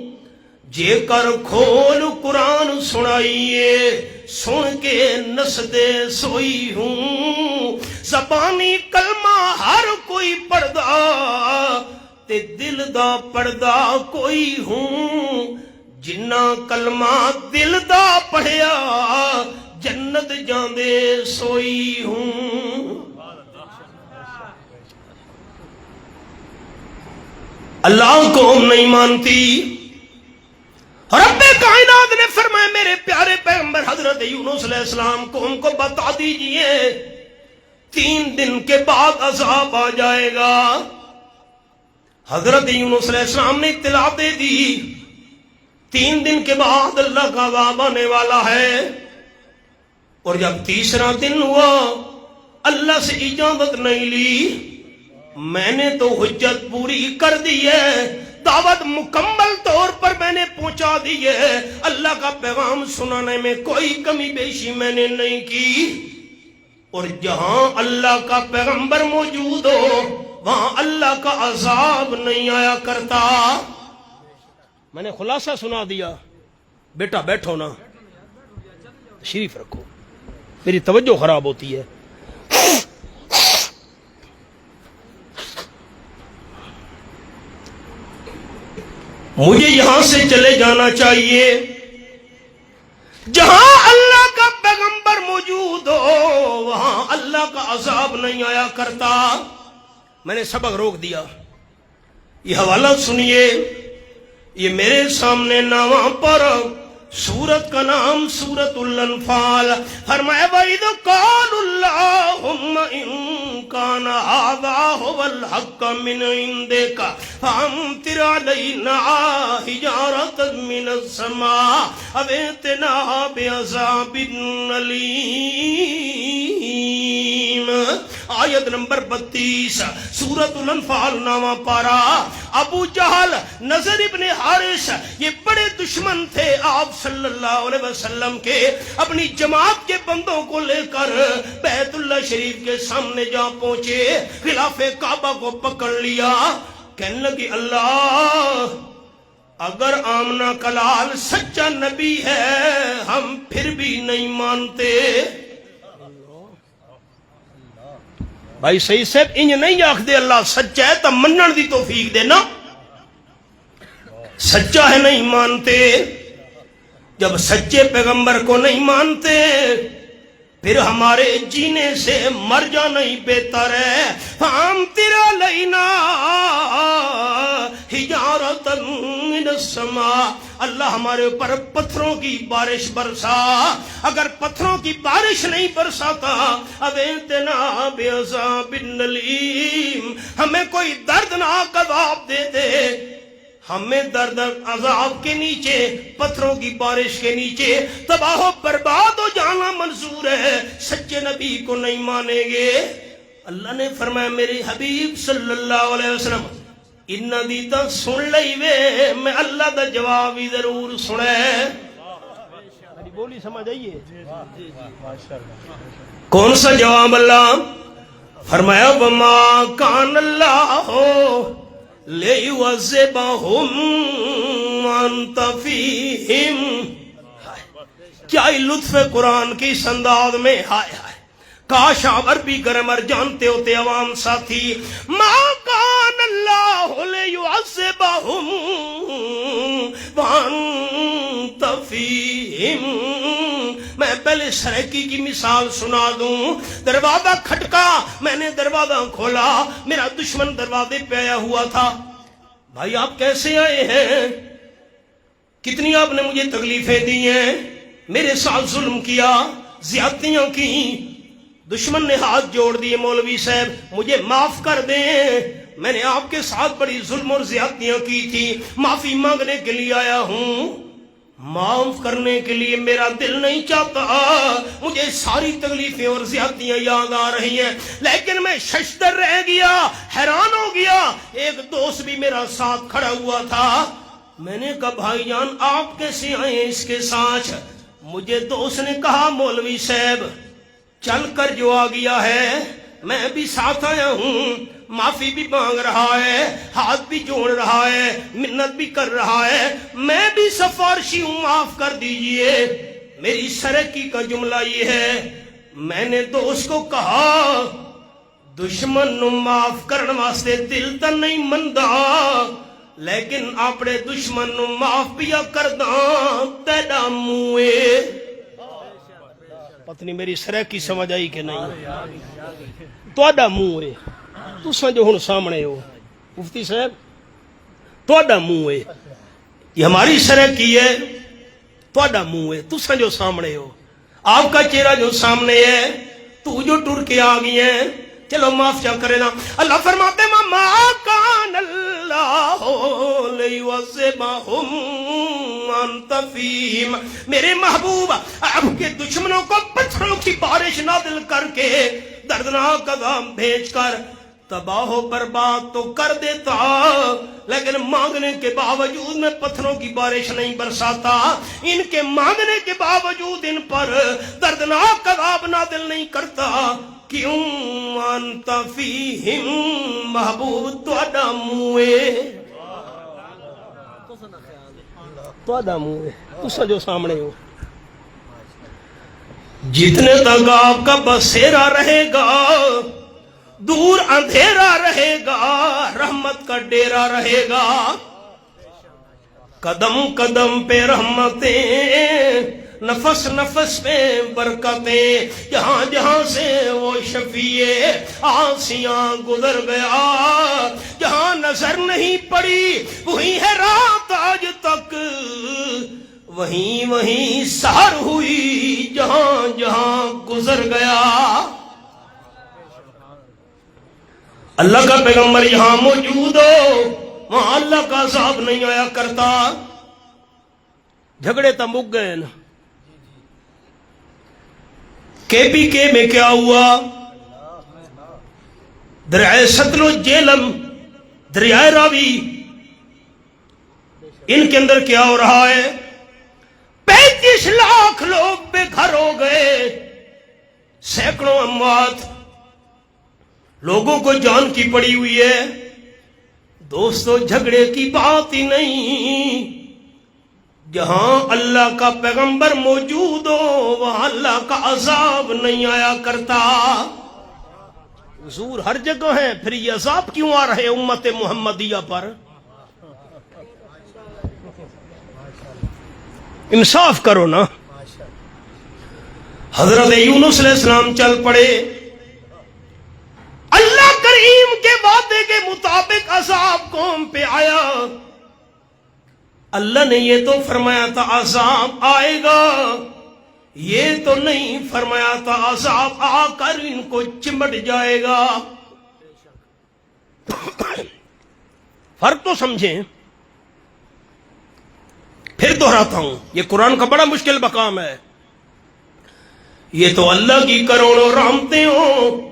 جے کر کھول قرآن سنائیے، سن کے نسدے سوئی ہوں. زبانی کلمہ ہر کوئی پڑھدا تے دل دا پڑھدا کوئی ہوں. جنہ کلمہ دل دا پڑھیا جنت جاندے سوئی ہوں. اللہ کو نہیں مانتی. رب کائنات نے فرمایا میرے پیارے پیغمبر حضرت یونس علیہ السلام کو ان کو بتا دیجئے 3 دن کے بعد عذاب آ جائے گا. حضرت یونس علیہ السلام نے اطلاع دے دی 3 دن کے بعد اللہ کا عذاب آنے والا ہے. اور جب تیسرا دن ہوا اللہ سے اجازت نہیں لی. میں نے تو حجت پوری کر دی ہے، دعوت مکمل طور پر میں نے پہنچا دی ہے، اللہ کا پیغام سنانے میں کوئی کمی بیشی میں نے نہیں کی. اور جہاں اللہ کا پیغمبر موجود ہو وہاں اللہ کا عذاب نہیں آیا کرتا. میں نے خلاصہ سنا دیا. بیٹا بیٹھو نا، تشریف رکھو، میری توجہ خراب ہوتی ہے. مجھے یہاں سے چلے جانا چاہیے جہاں اللہ کا پیغمبر موجود ہو وہاں اللہ کا عذاب نہیں آیا کرتا. میں نے سبق روک دیا. یہ حوالہ سنیے، یہ میرے سامنے نامہ پر سورت کا نام سورت الانفال. فرمایا وَإِذْ قَالُوا اللَّهُمَّ إِن كَانَ هَذَا هُوَ الْحَقَّ مِنْ عِنْدِكَ فَأَمْطِرْ عَلَيْنَا حِجَارَةً مِنَ السَّمَاءِ أَوْ ائْتِنَا بِعَذَابٍ أَلِيمٍ. آیت نمبر 32 سورت الانفال نامہ پارا. ابو جہل نذر ابن حارث یہ بڑے دشمن تھے آپ صلی اللہ علیہ وسلم کے. اپنی جماعت کے بندوں کو لے کر بیت اللہ شریف کے سامنے جا پہنچے، خلاف کعبہ کو پکڑ لیا. کہنے لگے اللہ اگر آمنہ کلال سچا نبی ہے ہم پھر بھی نہیں مانتے. بھائی صحیح صاحب انج نہیں آکھ دے اللہ سچا ہے تو منن دی توفیق دے نا. سچا ہے نہیں مانتے. جب سچے پیغمبر کو نہیں مانتے پھر ہمارے جینے سے مر جانا ہی بہتر ہے. فَأَمْطِرْ عَلَيْنَا حِجَارَةً مِنَ السَّمَاءِ. اللہ ہمارے اوپر پتھروں کی بارش برسا. اگر پتھروں کی بارش نہیں برساتا اَوْ بِعَذَابٍ أَلِيمٍ ہمیں کوئی دردناک عذاب دے دے. ہمیں درد عذاب کے نیچے پتھروں کی بارش کے نیچے تباہ و برباد ہو جانا منظور ہے. سچے نبی کو نہیں مانیں گے. اللہ نے فرمایا میرے حبیب صلی اللہ علیہ وسلم انہاں دی تا سن لئی وے میں اللہ دا جواب ہی ضرور سنے. میری بولی سمجھ آئیے کون سا جواب؟ اللہ فرمایا وما کان اللہ لِيُعَذِّبَهُمْ وَأَنْتَ فِيهِمْ. کیا لطف قرآن کی اس انداز میں. ہائے ہائے کاش آپ عربی گرامر جانتے ہوتے عوام ساتھی. ما کان اللہ لیعذبہم وانت فیہم. میں پہلے سرکی کی مثال سنا دوں. دروازہ کھٹکا, میں نے دروازہ کھولا, میرا دشمن دروازے پہ آیا ہوا تھا. بھائی آپ کیسے آئے ہیں؟ کتنی آپ نے مجھے تکلیفیں دی ہیں, میرے ساتھ ظلم کیا, زیادتیاں کی. دشمن نے ہاتھ جوڑ دیے, مولوی صاحب مجھے معاف کر دیں, میں نے آپ کے ساتھ بڑی ظلم اور زیادتیاں کی تھی, معافی مانگنے کے لیے آیا ہوں. معاف کرنے کے لیے میرا دل نہیں چاہتا, مجھے ساری تکلیفیں اور زیادتیاں یاد آ رہی ہیں, لیکن میں ششدر رہ گیا, حیران ہو گیا. ایک دوست بھی میرا ساتھ کھڑا ہوا تھا. میں نے کہا بھائی جان آپ کیسے آئے اس کے ساتھ؟ مجھے دوست نے کہا مولوی صاحب چل کر جو آ گیا ہے میں بھی ساتھ آیا ہوں, معافی بھی مانگ رہا ہے, ہاتھ بھی جوڑ رہا ہے, منت بھی کر رہا ہے, میں بھی سفارشی ہوں, معاف کر دیجئے. میری سرکی کا جملہ یہ ہے, میں نے دوست کو کہا دشمن نو معاف کرنے واسطے دل تو نہیں مندا, لیکن اپنے دشمن نو معاف پیا کردا تیرا منہ. پتنی میری سرکی سمجھ آئی کہ نہیں؟ تہاڈا منہ ہے, تساں جو ہن سامنے ہو مفتی صاحب, تہاڈا منہ ہے, یہ ہماری سرکی ہے, تہاڈا منہ ہے, تساں جو سامنے ہو, آپ کا چہرہ جو سامنے ہے, تو جو ٹر کے آ گئی ہے, چلو معاف چا کرے نا. اللہ فرماتے ما کان اللہ لیعذبہم وانت فیہم. میرے محبوب آپ کے دشمنوں کو پتھروں کی بارش نازل کر کے دردناک عذاب بھیج کر تباہ و برباد تو کر دیتا, لیکن مانگنے کے باوجود میں پتھروں کی بارش نہیں برساتا. ان کے مانگنے کے باوجود ان پر دردناک عذاب نازل نہیں کرتا. کیوں؟ انت فیہم. محبوب تہاڈا منہ ہے, تہاڈا منہ ہے, تساں جو سامنے ہو. جتنے تک آپ کا بسیرا رہے گا دور اندھیرا رہے گا, رحمت کا ڈیرا رہے گا. قدم قدم پہ رحمتیں, نفس نفس پہ برکتیں, جہاں جہاں سے وہ شفیع آسیاں گزر گیا. جہاں نظر نہیں پڑی وہی ہے رات آج تک, وہیں وہیں سحر ہوئی جہاں جہاں گزر گیا. اللہ کا پیغمبر یہاں موجود ہو, وہاں اللہ کا عذاب نہیں آیا کرتا. جھگڑے تو مک گئے نا. KPK میں کیا ہوا؟ دریائے ستلج جہلم, دریائے راوی, ان کے اندر کیا ہو رہا ہے؟ 35 لاکھ لوگ بے گھر ہو گئے, سینکڑوں اموات, لوگوں کو جان کی پڑی ہوئی ہے. دوستو جھگڑے کی بات ہی نہیں, جہاں اللہ کا پیغمبر موجود ہو وہاں اللہ کا عذاب نہیں آیا کرتا. حضور ہر جگہ ہے, پھر یہ عذاب کیوں آ رہے امت محمدیہ پر؟ انصاف کرو نا. حضرت یونس علیہ السلام چل پڑے, اللہ کریم کے وعدے کے مطابق عذاب قوم پہ آیا. اللہ نے یہ تو فرمایا تھا عذاب آئے گا, یہ تو نہیں فرمایا تھا عذاب آ کر ان کو چمٹ جائے گا. فرق تو سمجھیں. پھر دہراتا ہوں, یہ قرآن کا بڑا مشکل مقام ہے. یہ تو اللہ کی کروڑوں رحمتیں ہوں.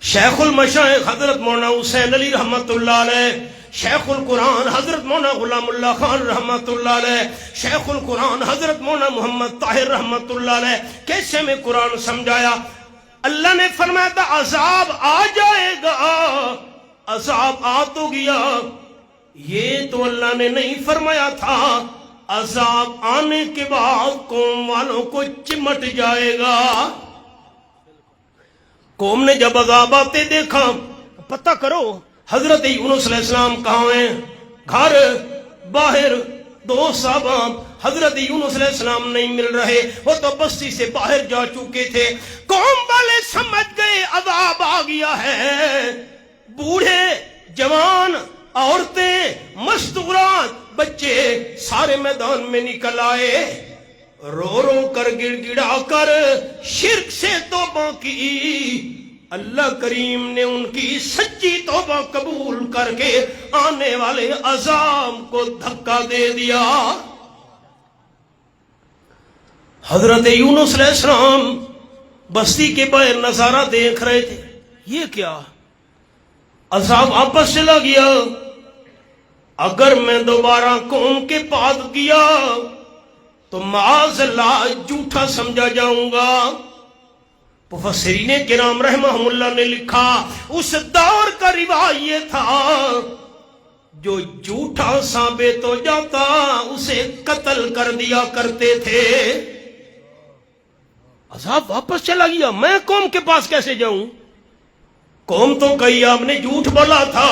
شیخ المشائخ حضرت مولانا حسین علی رحمت اللہ علیہ, شیخ القرآن حضرت مولانا غلام اللہ خان رحمت اللہ علیہ, شیخ القرآن حضرت مولانا محمد طاہر رحمت اللہ علیہ کیسے میں قرآن سمجھایا. اللہ نے فرمایا تھا عذاب آ جائے گا, عذاب آ تو گیا. یہ تو اللہ نے نہیں فرمایا تھا عذاب آنے کے بعد قوم والوں کو چمٹ جائے گا. قوم نے جب عذاب آتے دیکھا، پتہ کرو حضرت یونس علیہ السلام کہاں ہیں، گھر باہر دو صحابہ حضرت یونس علیہ السلام نہیں مل رہے، وہ تو بستی سے باہر جا چکے تھے۔ قوم والے سمجھ گئے عذاب آ گیا ہے، بوڑھے جوان عورتیں مستورات بچے سارے میدان میں نکل آئے، رو رو کر گڑ گڑا کر شرک سے توبہ کی۔ اللہ کریم نے ان کی سچی توبہ قبول کر کے آنے والے عذاب کو دھکا دے دیا۔ حضرت یونس علیہ السلام بستی کے باہر نظارہ دیکھ رہے تھے، یہ کیا عذاب واپس چلا گیا، اگر میں دوبارہ قوم کے پاس گیا تو معاذ اللہ جھوٹا سمجھا جاؤں گا۔ مفسرین کرام رحمہم اللہ نے لکھا اس دور کا رواج یہ تھا جو جھوٹا ثابت ہو جاتا اسے قتل کر دیا کرتے تھے۔ عذاب واپس چلا گیا، میں قوم کے پاس کیسے جاؤں؟ قوم تو کئی آپ نے جھوٹ بولا تھا۔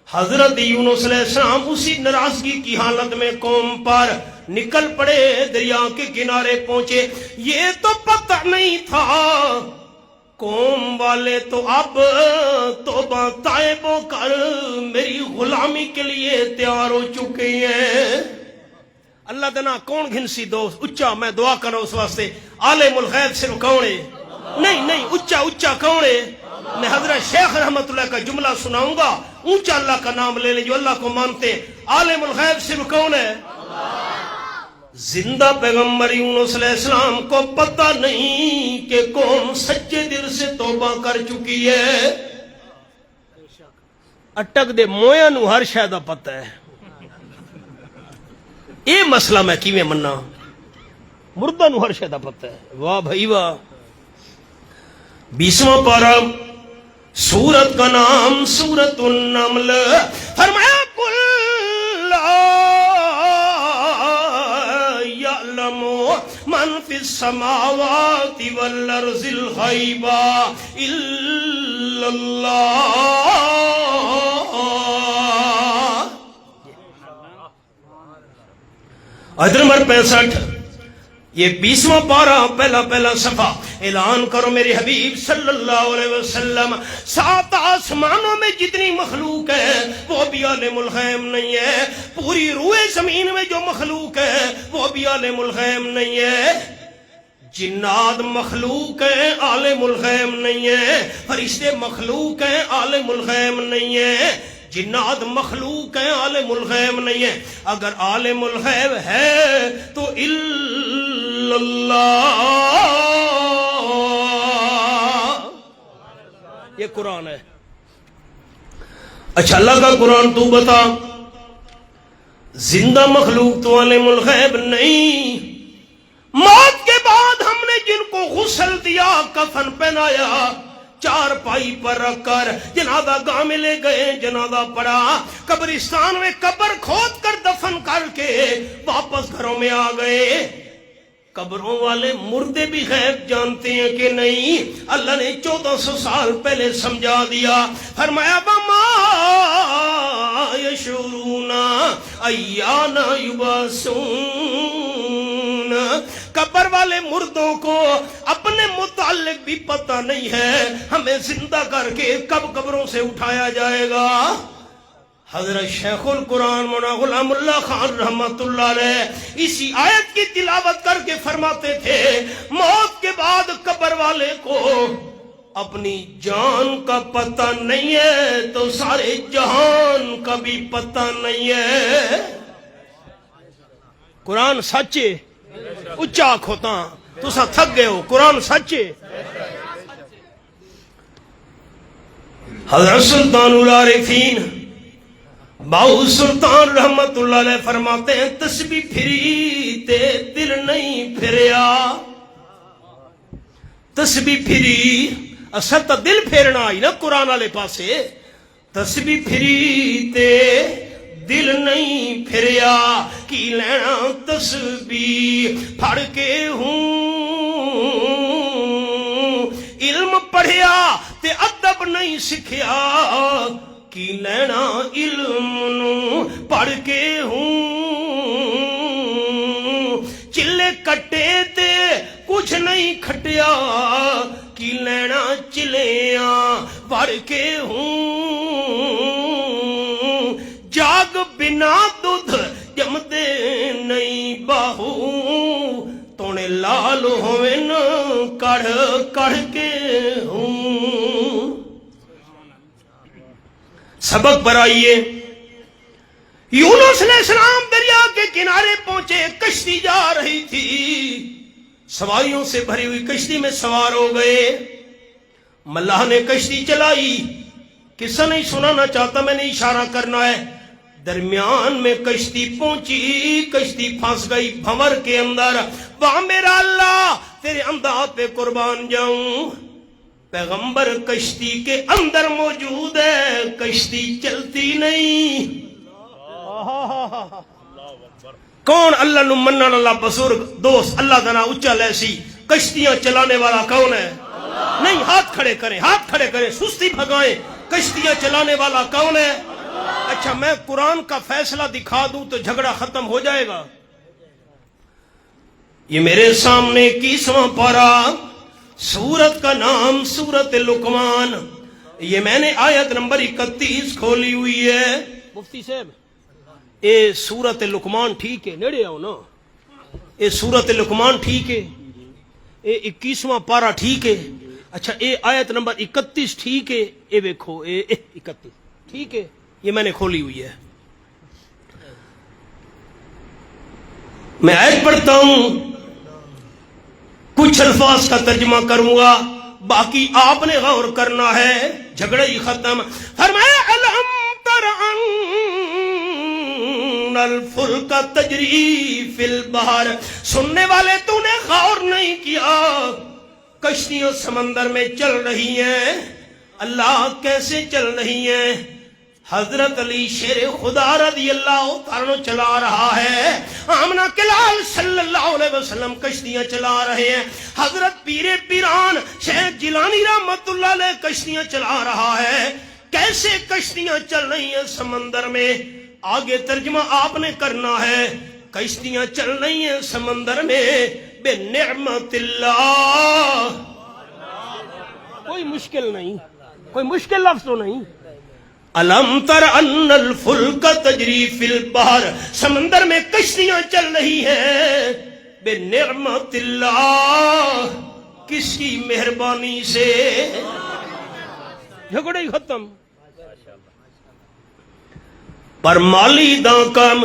حضرت یونس علیہ السلام اسی ناراضگی کی حالت میں قوم پر نکل پڑے، دریا کے کنارے پہنچے۔ یہ تو پتہ نہیں تھا قوم والے تو اب توبہ طائب ہو کر میری غلامی کے لیے تیار ہو چکے ہیں۔ اللہ دنا کون گھنسی دوست اچا، میں دعا کروں اس واسطے عالم الغیب صرف کونے نہیں اچا اچا کونے۔ میں حضرت شیخ رحمت اللہ کا جملہ سناؤں گا، اونچا اللہ کا نام لے لیں جو اللہ کو مانتے ہیں۔ عالم الغیب صرف کون ہے؟ زندہ پیغمبر یونس علیہ السلام کو پتہ نہیں کہ قوم سچے دل سے توبہ کر چکی ہے۔ اٹک دے مویا نو ہر شاید پتہ ہے، یہ مسئلہ میں کیویں مننا، مردہ نو ہر شاید پتہ ہے۔ واہ بھائی واہ۔ 20واں پارہ، سورت کا نام سورت النمل۔ فرمایا قل لا یعلم من فی السماوات والارض الغیب الا اللہ۔ آیت نمبر 65، یہ 20واں پارہ پہلا صفحہ۔ اعلان کرو میرے حبیب صلی اللہ علیہ وسلم، 7 آسمانوں میں جتنی مخلوق ہے وہ بھی عالم الغیب نہیں ہے، پوری روئے زمین میں جو مخلوق ہے وہ بھی عالم الغیب نہیں ہے، جنات مخلوق ہیں عالم الغیب نہیں ہے، فرشتے مخلوق ہیں عالم الغیب نہیں ہے، جنات مخلوق ہیں عالم الغیب نہیں ہے۔ اگر عالم الغیب ہے تو الا اللہ۔ یہ قرآن ہے۔ اچھا اللہ کا قرآن تو بتا، زندہ مخلوق تو عالم الغیب نہیں، موت کے بعد ہم نے جن کو غسل دیا، کفن پہنایا، چار پائی پر رکھ کر جنازہ گاہ میں لے گئے، جنازہ پڑا، قبرستان میں قبر کھود کر دفن کر کے واپس گھروں میں آ گئے۔ قبروں والے مردے بھی غیب جانتے ہیں کہ نہیں؟ اللہ نے 1400 سال پہلے سمجھا دیا، فرمایا وَمَا يَشْعُرُونَ أَيَّانَ يُبْعَثُونَ۔ قبر والے مردوں کو اپنے متعلق بھی پتہ نہیں ہے ہمیں زندہ کر کے کب قبروں سے اٹھایا جائے گا۔ حضرت شیخ القرآن مولانا غلام اللہ خان رحمت اللہ علیہ اسی آیت کی تلاوت کر کے فرماتے تھے، موت کے بعد قبر والے کو اپنی جان کا پتہ نہیں ہے تو سارے جہان کا بھی پتہ نہیں ہے۔ قرآن سچے اچا کھوتا تسا تھک گئے ہو، قرآن سچے۔ حضرت سلطان العارفین باؤ سلطان رحمت اللہ علیہ فرماتے ہیں، تسبیح پھری تے دل نہیں پھریا، تسبیح پھری اصل تو دل پھیرنا آئی نا قرآن والے پاسے، تسبیح پھری تے دل نہیں پھریا، کی لینا تسبیح پڑھ کے ہوں، علم پڑھ تے ادب نہیں سکھیا کی لینا علم نو پڑھ کے ہوں چلے کٹے تے کچھ نہیں کھٹیا کی لینا چلیاں پڑھ کے ہوں جاگ بنا دودھ جمدے نہیں باہو تونے لال ہوئے نا کڑھ کڑھ کے ہوں سبق برائیے یونس علیہ السلام دریا کے کنارے پہنچے کشتی جا رہی تھی سواریوں سے بھری ہوئی کشتی میں سوار ہو گئے ملاح نے کشتی چلائی قصہ نہیں سنانا چاہتا میں نے اشارہ کرنا ہے درمیان میں کشتی پہنچی کشتی پھنس گئی بھنور کے اندر وہاں میرا اللہ تیرے انداز پہ قربان جاؤں پیغمبر کشتی کے اندر موجود ہے کشتی چلتی نہیں کون اللہ نو منن اللہ بزرگ دوست اللہ دنا اچا لیسی کشتیاں چلانے والا کون ہے نہیں ہاتھ کھڑے کریں سستی بھگائیں کشتیاں چلانے والا کون ہے اچھا میں قرآن کا فیصلہ دکھا دوں تو جھگڑا ختم ہو جائے گا یہ میرے سامنے 21واں پارہ سورت کا نام سورت لقمان یہ میں نے آیت نمبر 31 کھولی ہوئی ہے مفتی صاحب اے سورت لقمان ٹھیک ہے نیڑے آؤ نا اے سورت لقمان ٹھیک ہے اے 21واں پارہ ٹھیک ہے اچھا اے آیت نمبر 31 ٹھیک ہے اے دیکھو اے 31 ٹھیک ہے یہ میں نے کھولی ہوئی ہے میں آیت پڑھتا ہوں کچھ الفاظ کا ترجمہ کروں گا باقی آپ نے غور کرنا ہے جھگڑا ہی ختم فرمایا الم تر ان الفلک تجری فی البحر سننے والے تو نے غور نہیں کیا کشتیاں سمندر میں چل رہی ہیں اللہ کیسے چل رہی ہیں حضرت علی شیر خدا رضی اللہ تعالیٰ چلا رہا ہے آمنہ کلال صلی اللہ علیہ وسلم کشتیاں چلا رہے ہیں حضرت پیر پیران شیخ جیلانی رحمت اللہ علیہ کشتیاں چلا رہا ہے کیسے کشتیاں چل رہی ہیں سمندر میں آگے ترجمہ آپ نے کرنا ہے کشتیاں چل رہی ہیں سمندر میں بے نعمت اللہ کوئی مشکل نہیں کوئی مشکل لفظ تو نہیں الم تر ان الفلک تجری فی البحر سمندر میں کشتیاں چل رہی ہیں بے نعمت اللہ کس کی مہربانی سے جھگڑے ہی ختم پر مالی دا کم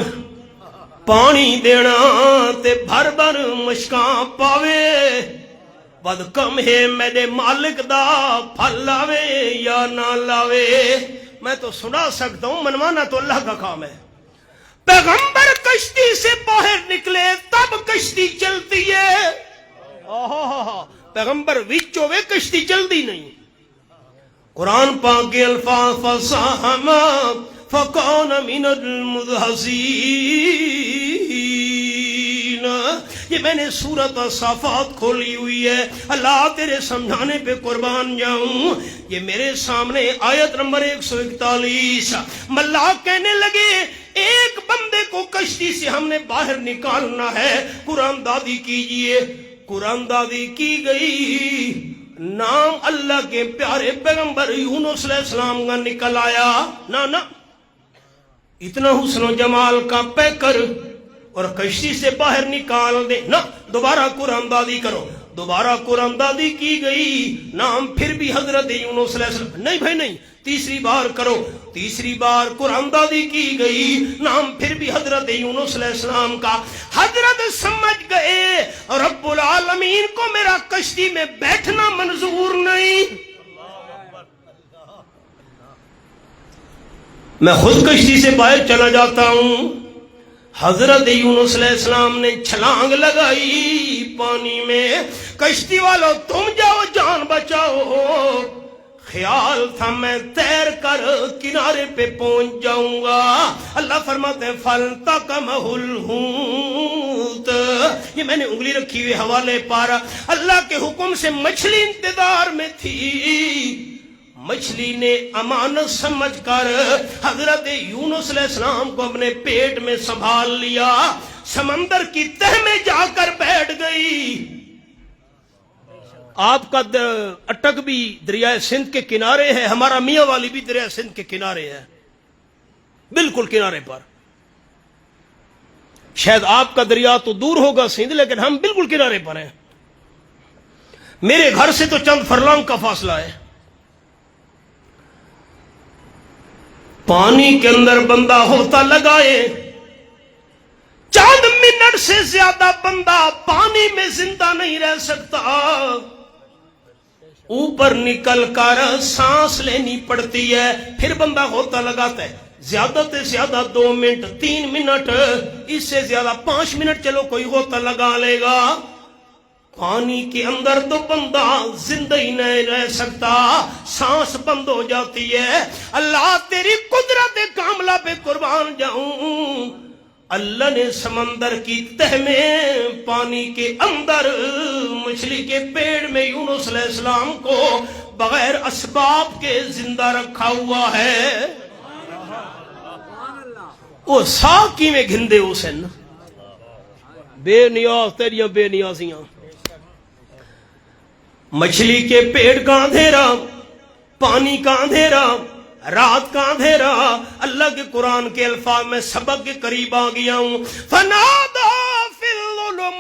پانی دینا تے بھر بھر مشکاں پاوے ود کم ہے میرے مالک دا پھل لاوے یا نہ لاوے میں تو سنا سکتا ہوں منوانا تو اللہ کا کام ہے پیغمبر کشتی سے باہر نکلے تب کشتی چلتی ہے پیغمبر وچوں وے کشتی چلتی نہیں قرآن پاک کے الفاظ فصاحم فکان من المدحضین یہ میں نے سورۃ الصافات کھولی ہوئی ہے اللہ تیرے سمجھانے پہ قربان جاؤں یہ میرے سامنے آیت نمبر 141 ملا کہنے لگے ایک بندے کو کشتی سے ہم نے باہر نکالنا ہے قرآن دادی کیجئے قرآن دادی کی گئی نام اللہ کے پیارے پیغمبر یونس علیہ السلام کا نکل آیا نہ اتنا حسن و جمال کا پے کر اور کشتی سے باہر نکال دے نہ دوبارہ قرآن دادی کرو دوبارہ قرآن دادی کی گئی نام پھر بھی حضرت یونس علیہ السلام نہیں بھائی نہیں تیسری بار کرو تیسری بار قرآن دادی کی گئی نام پھر بھی حضرت یونس علیہ السلام کا حضرت سمجھ گئے رب العالمین کو میرا کشتی میں بیٹھنا منظور نہیں میں خود کشتی سے باہر چلا جاتا ہوں حضرت یونس علیہ السلام نے چھلانگ لگائی پانی میں کشتی والوں تم جاؤ جان بچاؤ خیال تھا میں تیر کر کنارے پہ پہنچ جاؤں گا. اللہ فرماتے ہیں فَالْتَقَمَهُ الْحُوتُ. یہ میں نے انگلی رکھی ہوئی حوالے پارا. اللہ کے حکم سے مچھلی انتظار میں تھی. مچھلی نے امانت سمجھ کر حضرت یونس علیہ السلام کو اپنے پیٹ میں سنبھال لیا. سمندر کی تہ میں جا کر بیٹھ گئی. آپ کا اٹک بھی دریائے سندھ کے کنارے ہے, ہمارا میاں والی بھی دریائے سندھ کے کنارے ہے, بالکل کنارے پر. شاید آپ کا دریا تو دور ہوگا سندھ, لیکن ہم بالکل کنارے پر ہیں. میرے گھر سے تو چند فرلانگ کا فاصلہ ہے. پانی کے اندر بندہ ہوتا لگائے, چند منٹ سے زیادہ بندہ پانی میں زندہ نہیں رہ سکتا. اوپر نکل کر سانس لینی پڑتی ہے, پھر بندہ ہوتا لگاتا ہے. زیادہ سے زیادہ 2 منٹ 3 منٹ, اس سے زیادہ 5 منٹ چلو کوئی ہوتا لگا لے گا. پانی کے اندر تو بندہ زندہ ہی نہیں رہ سکتا, سانس بند ہو جاتی ہے. اللہ تیری قدرت کاملہ پہ قربان جاؤں. اللہ نے سمندر کی تہ میں پانی کے اندر مچھلی کے پیڑ میں یونس علیہ السلام کو بغیر اسباب کے زندہ رکھا ہوا ہے. وہ ساکی میں گھندے حسین بے نیاز تیریاں بے نیازیاں. مچھلی کے پیڑ کا اندھیرا, پانی کا اندھیرا, رات کا اندھیرا. اللہ کے قرآن کے الفاظ میں سبق کے قریب آ گیا ہوں. فنادا فی الظلمات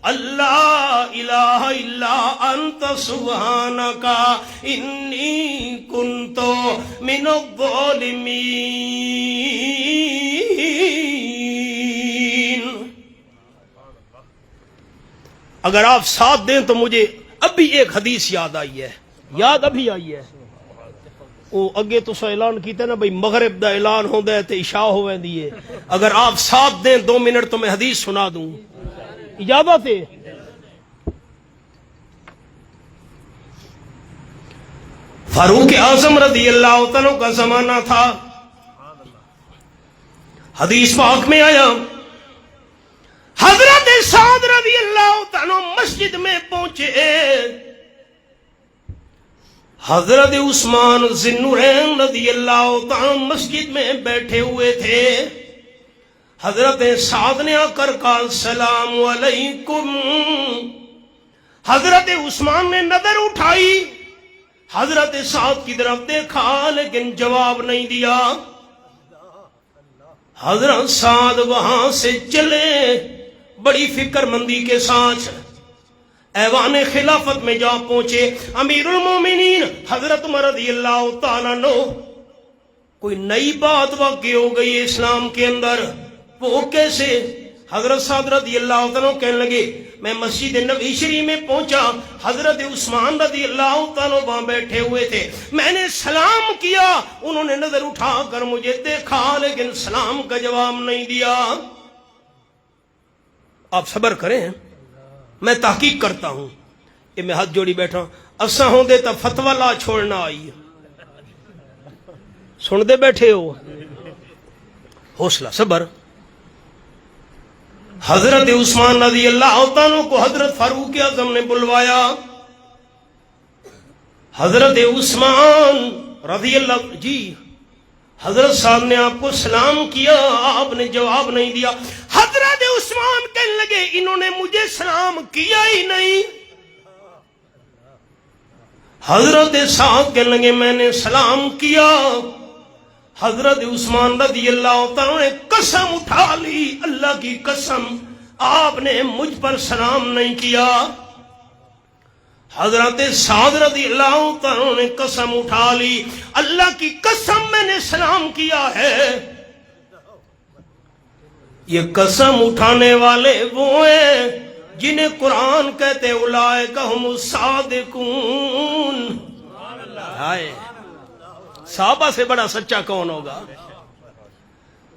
اللہ الہ الا انت سبحانک انی کنت من الظالمین. اگر آپ ساتھ دیں تو مجھے ابھی ایک حدیث یاد آئی ہے, ابھی آئی ہے. وہ اگے تو اعلان کیتے نا بھائی مغرب دا اعلان ہوندا ہے تے عشاء ہو ویندی ہے. اگر آپ ساتھ دیں 2 منٹ تو میں حدیث سنا دوں, اجازت ہے؟ فاروق اعظم رضی اللہ عنہ کا زمانہ تھا. حدیث پاک میں آیا حضرت سعد رضی اللہ عنہ مسجد میں پہنچے. حضرت عثمان ذی النورین رضی اللہ عنہ مسجد میں بیٹھے ہوئے تھے. حضرت سعد نے آ کر کہا السلام علیکم. حضرت عثمان نے نظر اٹھائی, حضرت سعد کی طرف دیکھا لیکن جواب نہیں دیا. حضرت سعد وہاں سے چلے بڑی فکر مندی کے ساتھ ایوان خلافت میں جا پہنچے. امیر المومنین حضرت عمر رضی اللہ تعالیٰ عنہ, کوئی نئی بات واقع ہو گئی اسلام کے اندر. وہ کیسے؟ حضرت سعد رضی اللہ عنہ کہنے لگے میں مسجد نبوی شریف میں پہنچا, حضرت عثمان رضی اللہ عنہ وہاں بیٹھے ہوئے تھے. میں نے سلام کیا, انہوں نے نظر اٹھا کر مجھے دیکھا لیکن سلام کا جواب نہیں دیا. آپ صبر کریں, میں تحقیق کرتا ہوں. یہ میں ہاتھ جوڑی بیٹھا, اساں ہوں دے تا فتوہ لا چھوڑنا آئی. سن دے بیٹھے ہو, حوصلہ صبر. حضرت عثمان رضی اللہ عنہ کو حضرت فاروق اعظم نے بلوایا. حضرت عثمان رضی اللہ جی حضرت صاحب نے آپ کو سلام کیا, آپ نے جواب نہیں دیا. حضرت عثمان کہنے لگے انہوں نے مجھے سلام کیا ہی نہیں. حضرت صاحب کہنے لگے میں نے سلام کیا. حضرت عثمان رضی اللہ عنہ نے قسم اٹھا لی, اللہ کی قسم آپ نے مجھ پر سلام نہیں کیا. حضرت سعد رضی اللہ عنہ نے قسم اٹھا لی, اللہ کی قسم میں نے سلام کیا ہے. یہ قسم اٹھانے والے وہ ہیں جنہیں قرآن کہتے اولئک ہم الصادقون. صحابہ سے بڑا سچا کون ہوگا؟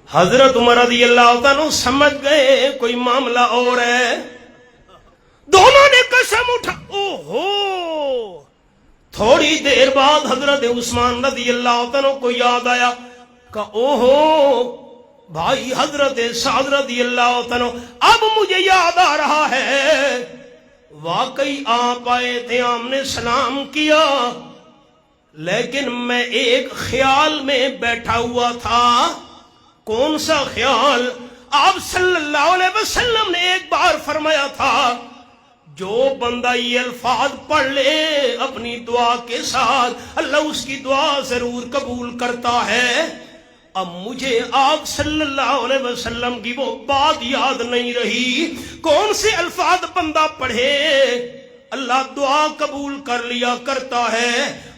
حضرت عمر رضی اللہ عنہ سمجھ گئے کوئی معاملہ اور ہے. دونوں نے قسم اٹھا. اوہو. تھوڑی دیر بعد حضرت عثمان رضی اللہ عنہ کو یاد آیا کہ اوہو بھائی حضرت سعد رضی اللہ عنہ، اب مجھے یاد آ رہا ہے واقعی آپ آئے تھے، آپ نے سلام کیا، لیکن میں ایک خیال میں بیٹھا ہوا تھا. کون سا خیال؟ آپ صلی اللہ علیہ وسلم نے ایک بار فرمایا تھا جو بندہ یہ الفاظ پڑھ لے اپنی دعا کے ساتھ اللہ اس کی دعا ضرور قبول کرتا ہے. اب مجھے آپ صلی اللہ علیہ وسلم کی وہ بات یاد نہیں رہی، کون سے الفاظ بندہ پڑھے اللہ دعا قبول کر لیا کرتا ہے.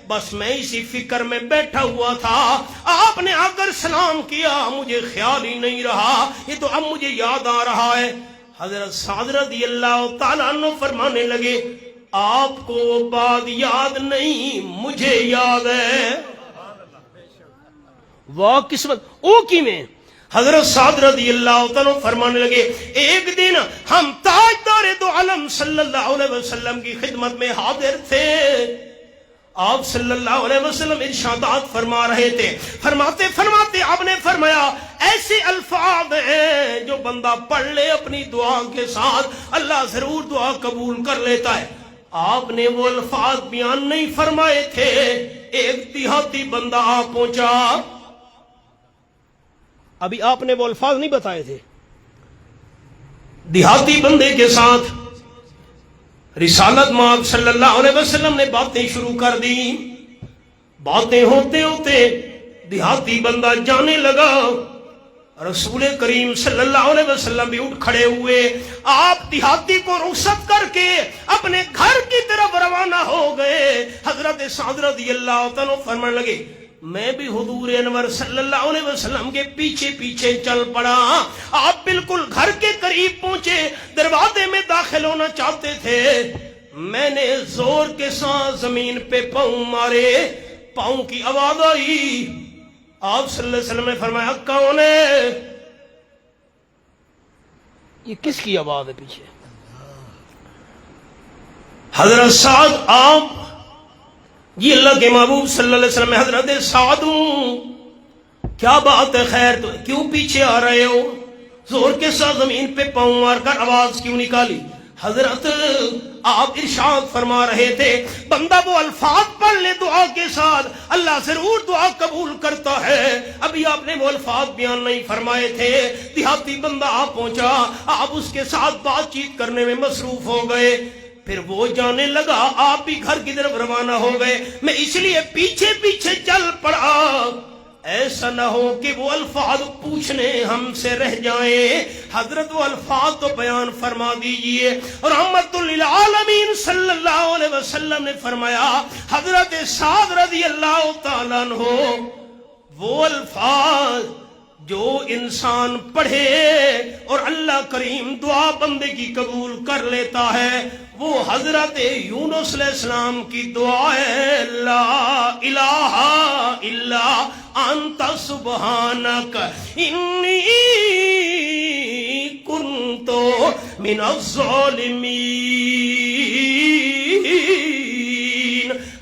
بس میں اسی فکر میں بیٹھا ہوا تھا، آپ نے آ کر سلام کیا، مجھے خیال ہی نہیں رہا، یہ تو اب مجھے یاد آ رہا ہے. حضرت سعد رضی اللہ تعالیٰ عنہ فرمانے لگے آپ کو بات یاد نہیں، مجھے یاد ہے. واہ قسمت او کی میں. حضرت سعد رضی اللہ تعالیٰ فرمانے لگے ایک دن ہم تاجدار دو عالم صلی اللہ علیہ وسلم کی خدمت میں حاضر تھے. آپ صلی اللہ علیہ وسلم ارشادات فرما رہے تھے، فرماتے آپ نے فرمایا ایسے الفاظ ہیں جو بندہ پڑھ لے اپنی دعا کے ساتھ اللہ ضرور دعا قبول کر لیتا ہے. آپ نے وہ الفاظ بیان نہیں فرمائے تھے. ایک دیہاتی بندہ آ پہنچا، ابھی آپ نے وہ الفاظ نہیں بتائے تھے. دیہاتی بندے کے ساتھ رسالت مآب صلی اللہ علیہ وسلم نے باتیں شروع کر دی. باتیں ہوتے ہوتے دیہاتی بندہ جانے لگا. رسول کریم صلی اللہ علیہ وسلم بھی اٹھ کھڑے ہوئے. آپ دیہاتی کو رخصت کر کے اپنے گھر کی طرف روانہ ہو گئے. حضرت سعد رضی اللہ عنہ فرمانے لگے میں بھی حضور انور صلی اللہ علیہ وسلم کے پیچھے پیچھے چل پڑا. آپ بالکل گھر کے قریب پہنچے، دروازے میں داخل ہونا چاہتے تھے. میں نے زور کے ساتھ زمین پہ پاؤں مارے، پاؤں کی آواز آئی. آپ صلی اللہ علیہ وسلم نے فرمایا کون ہے؟ یہ کس کی آواز ہے پیچھے؟ حضرت سعد آپ یہ اللہ کے محبوب صلی اللہ علیہ وسلم حضرت سعد ہوں. کیا بات ہے خیر تو کیوں پیچھے آ رہے ہو؟ زور کے ساتھ زمین پہ پاؤں مار کر آواز کیوں نکالی؟ حضرت آپ ارشاد فرما رہے تھے بندہ وہ الفاظ پڑھ لے دعا کے ساتھ اللہ ضرور دعا قبول کرتا ہے. ابھی آپ نے وہ الفاظ بیان نہیں فرمائے تھے. دیہاتی بندہ آپ پہنچا، آپ اس کے ساتھ بات چیت کرنے میں مصروف ہو گئے. پھر وہ جانے لگا، آپ بھی گھر کی طرف روانہ ہو گئے. میں اس لیے پیچھے پیچھے چل پڑا ایسا نہ ہو کہ وہ الفاظ پوچھنے ہم سے رہ جائیں. حضرت وہ الفاظ تو بیان فرما دیجئے. رحمت للعالمین صلی اللہ علیہ وسلم نے فرمایا حضرت سعد رضی اللہ تعالیٰ عنہ وہ الفاظ جو انسان پڑھے اور اللہ کریم دعا بندے کی قبول کر لیتا ہے وہ حضرت یونس علیہ السلام کی دعا ہے لا الہ الا انت سبحانک انی کنت من الظالمین.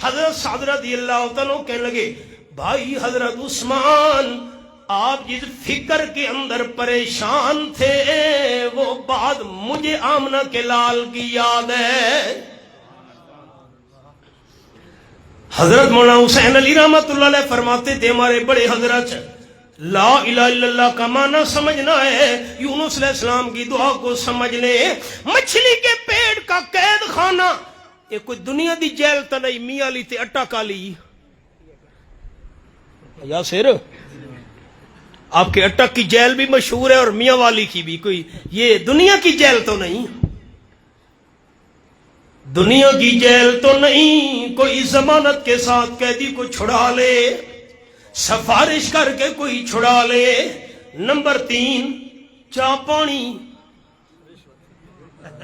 حضرت سعد رضی اللہ عنہ کہنے لگے بھائی حضرت عثمان آپ جس فکر کے اندر پریشان تھے وہ بات مجھے آمنہ کے لال کی یاد ہے. حضرت مولانا حسین علی رحمت اللہ علیہ فرماتے تھے ہمارے بڑے حضرت لا الہ الا اللہ کا معنی سمجھنا ہے یونس علیہ السلام کی دعا کو سمجھ لے. مچھلی کے پیٹ کا قید خانہ یہ کوئی دنیا دی جیل تو نہیں، میاں لی تے اٹا کالی یا سر آپ کے اٹک کی جیل بھی مشہور ہے اور میاں والی کی بھی، کوئی یہ دنیا کی جیل تو نہیں، دنیا کی جیل تو نہیں. کوئی ضمانت کے ساتھ قیدی کو چھڑا لے، سفارش کر کے کوئی چھڑا لے. نمبر 3 چاہ پانی.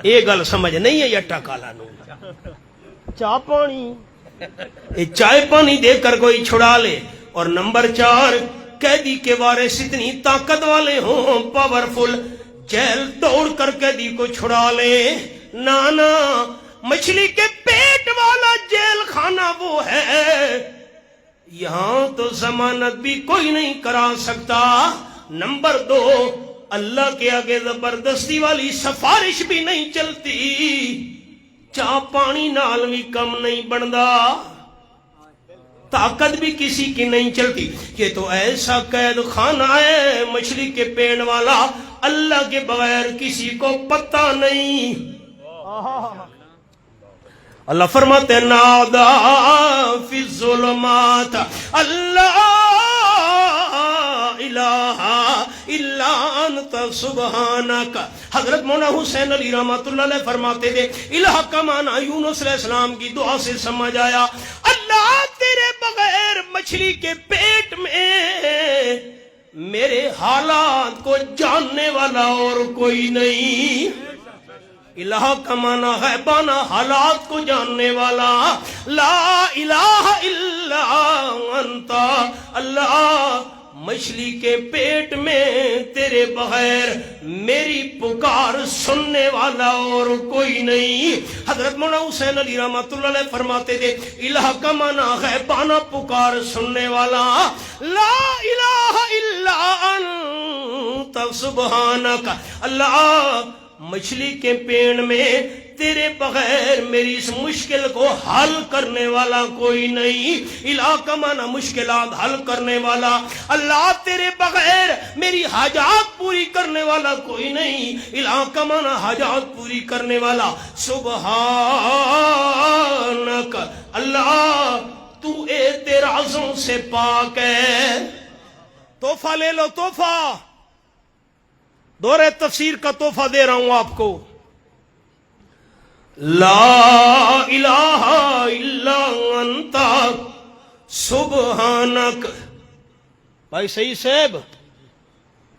یہ گل سمجھ نہیں ہے اٹا کالا نو چاہ پانی، یہ چائے پانی دے کر کوئی چھڑا لے. اور نمبر 4 قیدی کے وارث اتنی طاقت والے ہوں پاورفل، جیل دوڑ کر قیدی کو چھڑا لے. نانا مچھلی کے پیٹ والا جیل خانہ وہ ہے، یہاں تو ضمانت بھی کوئی نہیں کرا سکتا۔ نمبر 2، اللہ کے آگے زبردستی والی سفارش بھی نہیں چلتی، چاہ پانی نال بھی کم نہیں بندا، طاقت بھی کسی کی نہیں چلتی۔ یہ تو ایسا قید خانہ ہے مچھلی کے پیٹ والا، اللہ کے بغیر کسی کو پتہ نہیں۔ اللہ فرماتے ہیں نادا فی الظلمات اللہ الہ الا انت سبحانک۔ حضرت مولانا حسین علی رحمۃ اللہ علیہ فرماتے تھے الہ کا معنی یونس علیہ السلام کی دعا سے سمجھ آیا، اللہ تیرے بغیر مچھلی کے پیٹ میں میرے حالات کو جاننے والا اور کوئی نہیں۔ الہ کا معنی غیبانہ حالات کو جاننے والا، لا الہ الا انت، اللہ مچھلی کے پیٹ میں تیرے بغیر میری پکار سننے والا اور کوئی نہیں۔ حضرت مولانا حسین علی رحمۃ اللہ علیہ فرماتے تھے الہ کا معنی غیبانہ پکار سننے والا، لا الہ الا انت سبحانک، اللہ مچھلی کے پیٹ میں تیرے بغیر میری اس مشکل کو حل کرنے والا کوئی نہیں۔ الہ کا معنی مشکلات حل کرنے والا، اللہ تیرے بغیر میری حاجات پوری کرنے والا کوئی نہیں۔ الہ کا معنی حاجات پوری کرنے والا، سبحانک، اللہ تو اعتراضوں سے پاک ہے۔ تحفہ لے لو، تحفہ، دورہ تفسیر کا تحفہ دے رہا ہوں آپ کو، لا الہ الا انت سبحانک۔ بھائی سعید صاحب،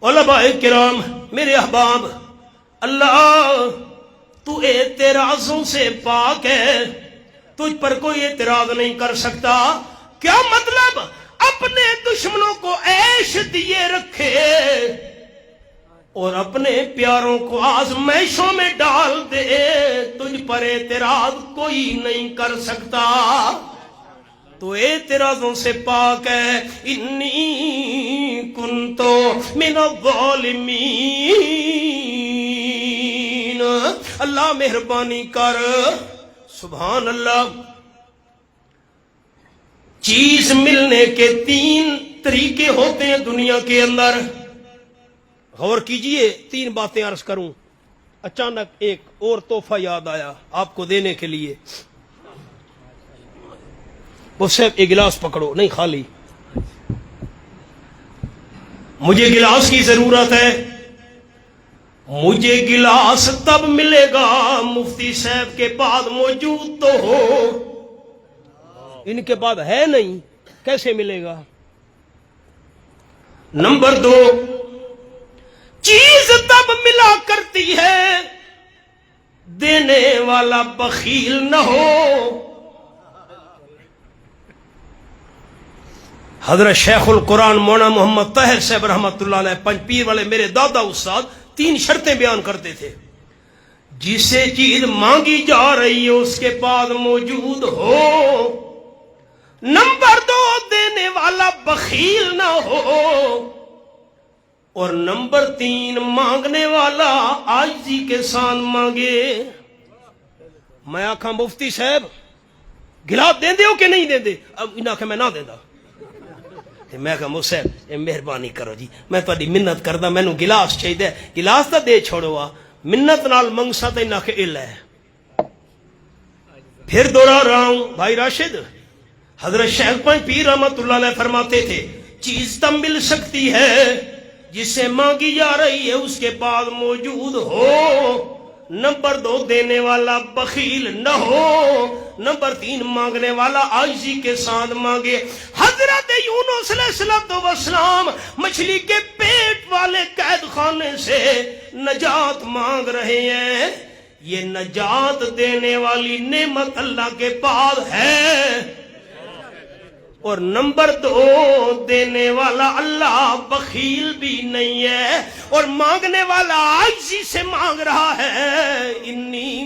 علماء کرام، میرے احباب، اللہ تو اعتراضوں سے پاک ہے، تجھ پر کوئی اعتراض نہیں کر سکتا۔ کیا مطلب؟ اپنے دشمنوں کو عیش دیے رکھے اور اپنے پیاروں کو آزمائشوں میں ڈال دے، تجھ پر اعتراض کوئی نہیں کر سکتا، تو اعتراضوں سے پاک ہے۔ انی کنتو من الظالمین، اللہ مہربانی کر، سبحان اللہ۔ چیز ملنے کے 3 طریقے ہوتے ہیں دنیا کے اندر، غور کیجئے، 3 باتیں عرض کروں۔ اچانک ایک اور تحفہ یاد آیا آپ کو دینے کے لیے۔ وہ صاحب ایک گلاس پکڑو، نہیں خالی، مجھے گلاس کی ضرورت ہے۔ مجھے گلاس تب ملے گا مفتی صاحب کے بعد موجود تو ہو، ان کے بعد ہے نہیں، کیسے ملے گا؟ نمبر 2، چیز تب ملا کرتی ہے دینے والا بخیل نہ ہو۔ حضرت شیخ القرآن مولانا محمد طاہر صاحب رحمۃ اللہ علیہ پنج پیر والے میرے دادا استاد 3 شرطیں بیان کرتے تھے، جسے چیز مانگی جا رہی ہے اس کے بعد موجود ہو۔ نمبر 2، دینے والا بخیل نہ ہو، اور نمبر 3، مانگنے والا عاجزی کے ساتھ مانگے۔ میں آکھاں مفتی صاحب گلاس دیں دے ہو کہ نہیں دیں دے؟ اب انہاں کہ میں نہ دیں دا، میں کہا مفتی صاحب مہربانی کرو جی، میں تہاڈی منت کردا، مینوں گلاس چاہیے، گلاس تا دے چھوڑو، منت نال منگسا تے انہاں کہ الا ہے۔ پھر دوہرا رہا ہوں بھائی راشد، حضرت شیخ پنج پیر رحمۃ اللہ علیہ فرماتے تھے چیز تب مل سکتی ہے جسے مانگی جا رہی ہے اس کے بعد موجود ہو۔ نمبر 2، دینے والا بخیل نہ ہو۔ نمبر 3، مانگنے والا عاجزی کے ساتھ مانگے۔ حضرت یونس علیہ السلام مچھلی کے پیٹ والے قید خانے سے نجات مانگ رہے ہیں، یہ نجات دینے والی نعمت اللہ کے پاس ہے۔ اور نمبر 2، دینے والا اللہ بخیل بھی نہیں ہے، اور مانگنے والا عاجزی سے مانگ رہا ہے۔ انی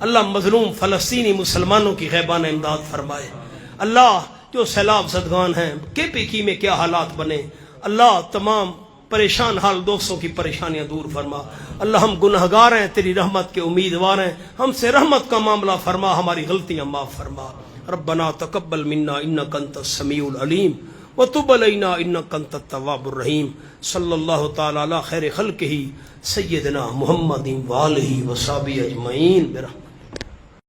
اللہ مظلوم فلسطینی مسلمانوں کی غیبانہ امداد فرمائے. اللہ جو سیلاب زدگان ہیں کے پی کی میں کیا حالات بنے، اللہ تمام پریشان حال دوستوں کی پریشانیاں دور فرما. اللہ ہم گنہگار ہیں، تیری رحمت کے امیدوار ہیں، ہم سے رحمت کا معاملہ فرما، ہماری غلطیاں معاف فرما. ربنا تقبل منا انک انت السمیع العلیم وتب علینا انک انت التواب الرحیم. صلی اللہ تعالی علی خیر خلقہ سیدنا محمد وآلہ وصحبہ اجمعین برحمتہ.